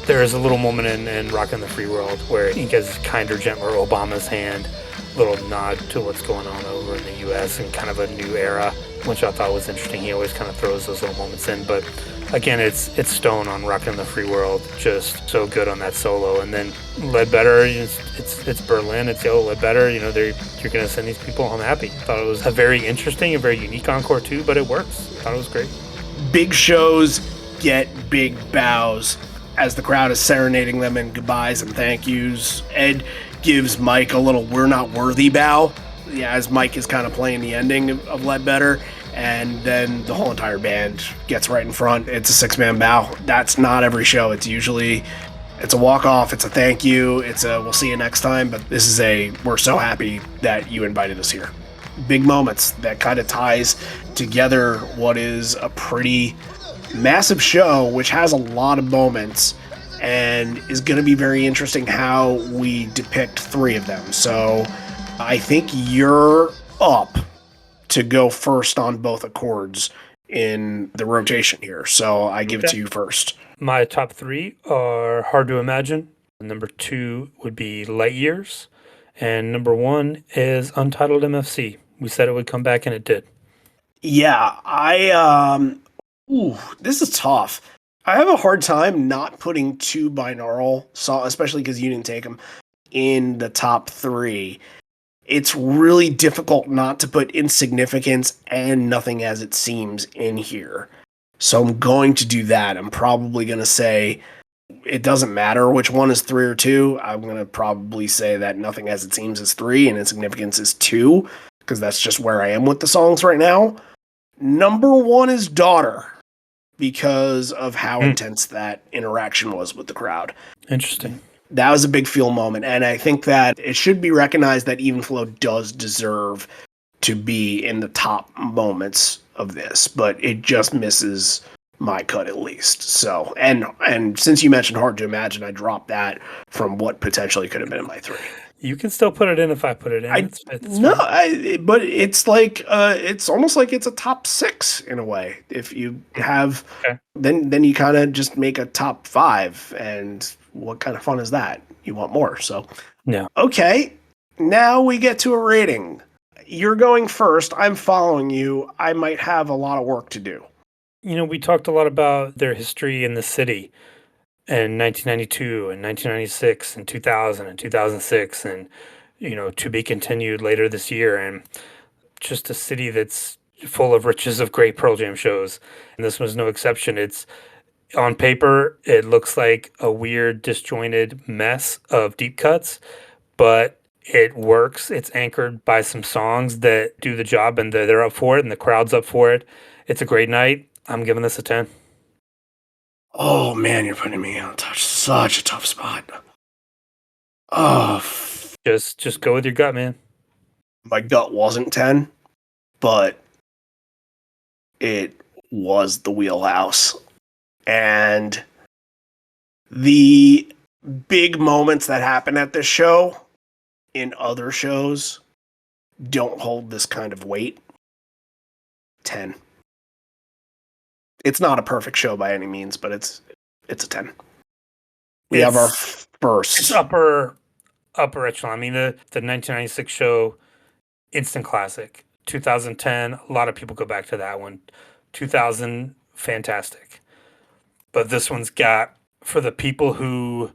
there is a little moment in Rockin' the Free World where he gives kinder, gentler Obama's hand, little nod to what's going on over in the U.S. and kind of a new era, which I thought was interesting. He always kind of throws those little moments in, but again, it's Stone on Rockin' the Free World, just so good on that solo. And then Ledbetter, it's Berlin, it's Yellow Ledbetter. You're going to send these people home happy. I thought it was a very interesting and very unique encore too, but it works. I thought it was great. Big shows get big bows as the crowd is serenading them in goodbyes and thank yous. Ed gives Mike a little "we're not worthy" bow, as Mike is kind of playing the ending of Ledbetter. And then the whole entire band gets right in front. It's a 6-man bow. That's not every show. It's a walk-off. It's a thank you. It's a we'll see you next time. But this is we're so happy that you invited us here. Big moments that kind of ties together what is a pretty massive show, which has a lot of moments and is going to be very interesting how we depict 3 of them. So I think you're up to go first on both accords in the rotation here. So I give it to you first. My top 3 are Hard to Imagine. Number 2 would be Light Years. And number 1 is Untitled MFC. We said it would come back and it did. Yeah, this is tough. I have a hard time not putting 2 binaural songs, especially because you didn't take them, in the top 3. It's really difficult not to put Insignificance and Nothing As It Seems in here. So I'm going to do that. I'm probably going to say it doesn't matter which one is 3 or 2. I'm going to probably say that Nothing As It Seems is 3 and Insignificance is 2, because that's just where I am with the songs right now. Number 1 is Daughter, because of how intense that interaction was with the crowd. Interesting. That was a big feel moment, and I think that it should be recognized that Even Flow does deserve to be in the top moments of this, but it just misses my cut at least. So, and since you mentioned Hard to Imagine, I dropped that from what potentially could have been in my 3. You can still put it in if I put it in. But it's like it's almost like it's a top 6 in a way. If you have, then you kind of just make a top 5, and what kind of fun is that? You want more, so yeah. Okay, now we get to a rating. You're going first. I'm following you. I might have a lot of work to do. We talked a lot about their history in the city. In 1992 and 1996 and 2000 and 2006 and, to be continued later this year. And just a city that's full of riches of great Pearl Jam shows. And this was no exception. It's on paper, it looks like a weird, disjointed mess of deep cuts, but it works. It's anchored by some songs that do the job, and they're up for it, and the crowd's up for it. It's a great night. I'm giving this a 10. Oh man, you're putting me on such a tough spot. Oh, just go with your gut, man. My gut wasn't 10, but it was the wheelhouse. And the big moments that happen at this show in other shows don't hold this kind of weight. 10. It's not a perfect show by any means, but it's it's a 10. We have our first. It's upper echelon. I mean, the 1996 show, instant classic. 2010, a lot of people go back to that one. 2000, fantastic. But this one's got, for the people who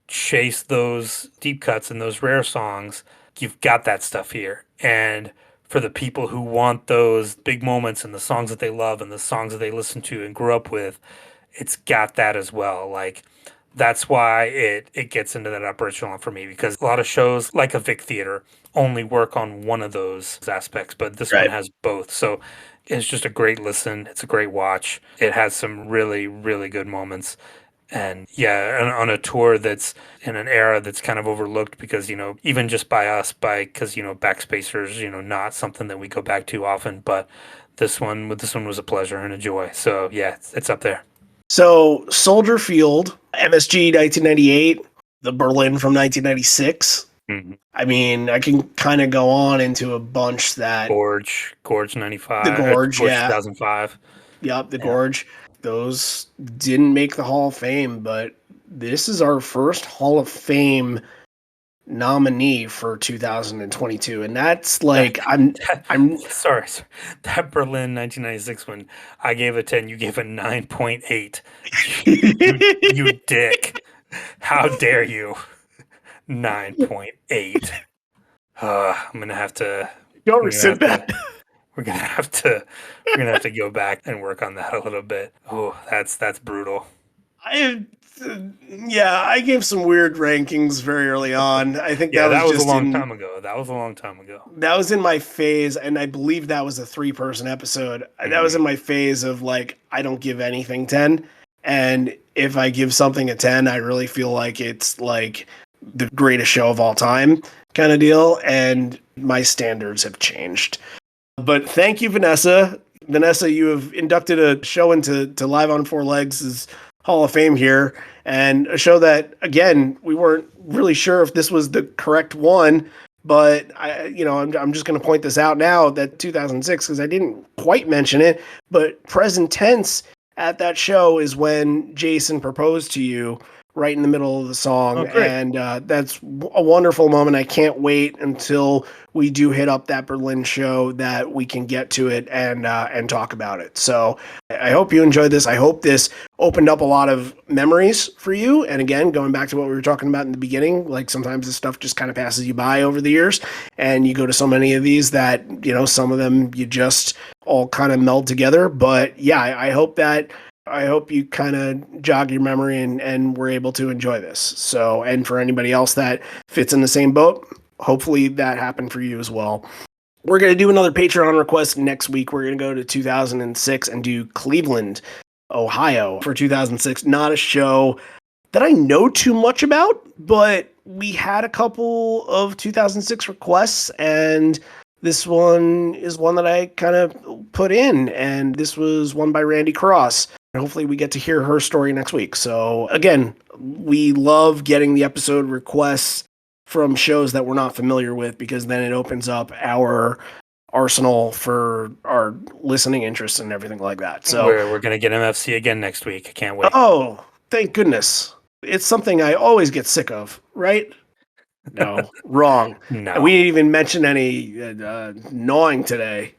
chase those deep cuts and those rare songs, you've got that stuff here. And for the people who want those big moments and the songs that they love and the songs that they listen to and grew up with, it's got that as well. Like, that's why it gets into that upper echelon for me, because a lot of shows like a Vic Theater only work on one of those aspects, but this one has both. So it's just a great listen. It's a great watch. It has some really, really good moments. And yeah, on a tour that's in an era that's kind of overlooked because, even just by us, because, Backspacers, not something that we go back to often, but this one was a pleasure and a joy. So yeah, it's up there. So Soldier Field, MSG 1998, the Berlin from 1996. Mm-hmm. I mean, I can kind of go on into a bunch that... Gorge 95. The Gorge, 2005. Yep, the Gorge. Those didn't make the Hall of Fame, but this is our first Hall of Fame nominee for 2022, and that's like I'm sorry, that Berlin 1996 one, I gave a 10, you gave a 9.8. you dick, how dare you. 9.8. I'm gonna have to rescind that. We're gonna have to go back and work on that a little bit. Oh, that's brutal. I gave some weird rankings very early on. I think that was a long time ago. That was a long time ago. That was in my phase, and I believe that was a 3-person episode. Mm-hmm. That was in my phase of like, I don't give anything 10. And if I give something a 10, I really feel like it's like the greatest show of all time kind of deal. And my standards have changed. But thank you, Vanessa. Vanessa, you have inducted a show into Live on Four Legs' Hall of Fame here, and a show that, again, we weren't really sure if this was the correct one, but I'm just going to point this out now, that 2006, because I didn't quite mention it, but present tense at that show is when Jason proposed to you right in the middle of the song. And that's a wonderful moment. I can't wait until we do hit up that Berlin show that we can get to it and talk about it. So I hope you enjoyed this. I hope this opened up a lot of memories for you. And again, going back to what we were talking about in the beginning, like sometimes this stuff just kind of passes you by over the years, and you go to so many of these that, some of them you just all kind of meld together. But yeah, I hope you kind of jog your memory and were able to enjoy this. So, and for anybody else that fits in the same boat, hopefully that happened for you as well. We're going to do another Patreon request next week. We're going to go to 2006 and do Cleveland, Ohio for 2006. Not a show that I know too much about, but we had a couple of 2006 requests, and this one is one that I kind of put in, and this was one by Randy Cross. Hopefully we get to hear her story next week. So again, we love getting the episode requests from shows that we're not familiar with, because then it opens up our arsenal for our listening interests and everything like that. So we're going to get MFC again next week. I can't wait. Oh, thank goodness. It's something I always get sick of, right? No, wrong. No. We didn't even mention any gnawing today.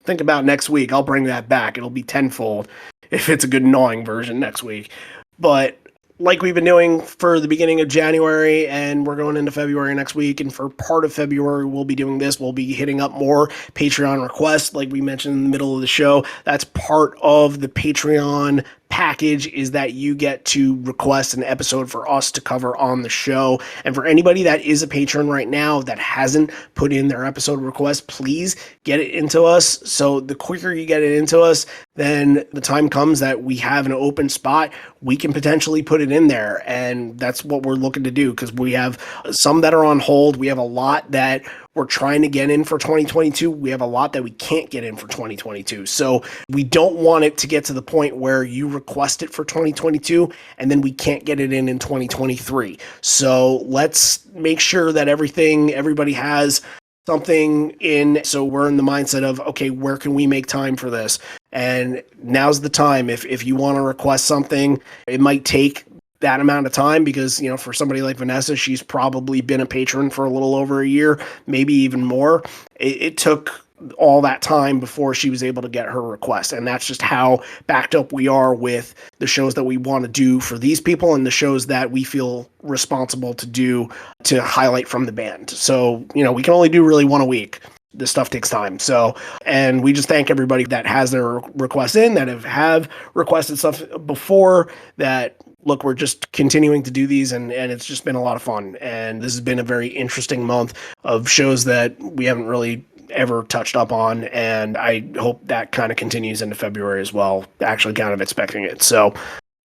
Think about next week. I'll bring that back. It'll be tenfold if it's a good gnawing version next week. But like we've been doing for the beginning of January, and we're going into February next week, and for part of February, we'll be doing this. We'll be hitting up more Patreon requests, like we mentioned in the middle of the show. That's part of the Patreon package, is that you get to request an episode for us to cover on the show. And for anybody that is a patron right now that hasn't put in their episode request, please get it into us. So the quicker you get it into us, then the time comes that we have an open spot, we can potentially put it in there. And that's what we're looking to do, because we have some that are on hold. We have a lot that we're trying to get in for 2022. We have a lot that we can't get in for 2022. So we don't want it to get to the point where you request it for 2022 and then we can't get it in 2023. So let's make sure that everybody has something in. So we're in the mindset of, okay, where can we make time for this? And now's the time. If you want to request something, it might take that amount of time because, for somebody like Vanessa, she's probably been a patron for a little over a year, maybe even more. It took all that time before she was able to get her request. And that's just how backed up we are with the shows that we want to do for these people and the shows that we feel responsible to do to highlight from the band. So, we can only do really one a week. This stuff takes time. So, and we just thank everybody that has their requests in, that have requested stuff before, that look, we're just continuing to do these, and it's just been a lot of fun. And this has been a very interesting month of shows that we haven't really ever touched up on, and I hope that kind of continues into February as well. Actually kind of expecting it. So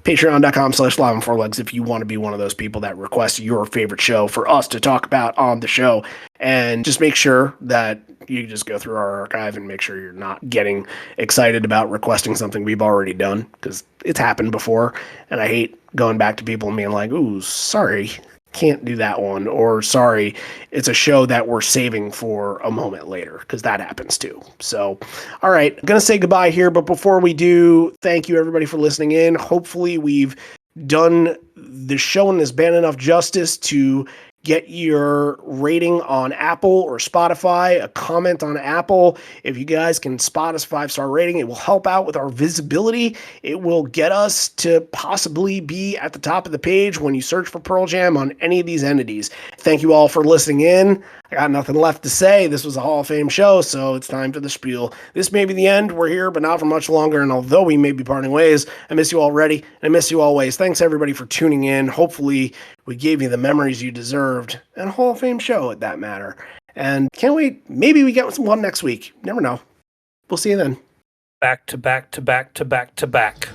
patreon.com/live4legs if you want to be one of those people that request your favorite show for us to talk about on the show. And just make sure that you just go through our archive and make sure you're not getting excited about requesting something we've already done, because it's happened before, and I hate going back to people and being like, ooh, sorry, can't do that one, or sorry, it's a show that we're saving for a moment later, because that happens too. So, all right, I'm going to say goodbye here, but before we do, thank you everybody for listening in. Hopefully we've done the show and this band enough justice to get your rating on Apple or Spotify, a comment on Apple. If you guys can spot us 5-star rating, it will help out with our visibility. It will get us to possibly be at the top of the page when you search for Pearl Jam on any of these entities. Thank you all for listening in. I got nothing left to say. This was a Hall of Fame show, so it's time for the spiel. This may be the end. We're here, but not for much longer, and although we may be parting ways, I miss you already, and I miss you always. Thanks everybody for tuning in. Hopefully we gave you the memories you deserved, and a Hall of Fame show at that matter. And can't wait. Maybe we get one next week. Never know. We'll see you then. Back to back to back to back to back.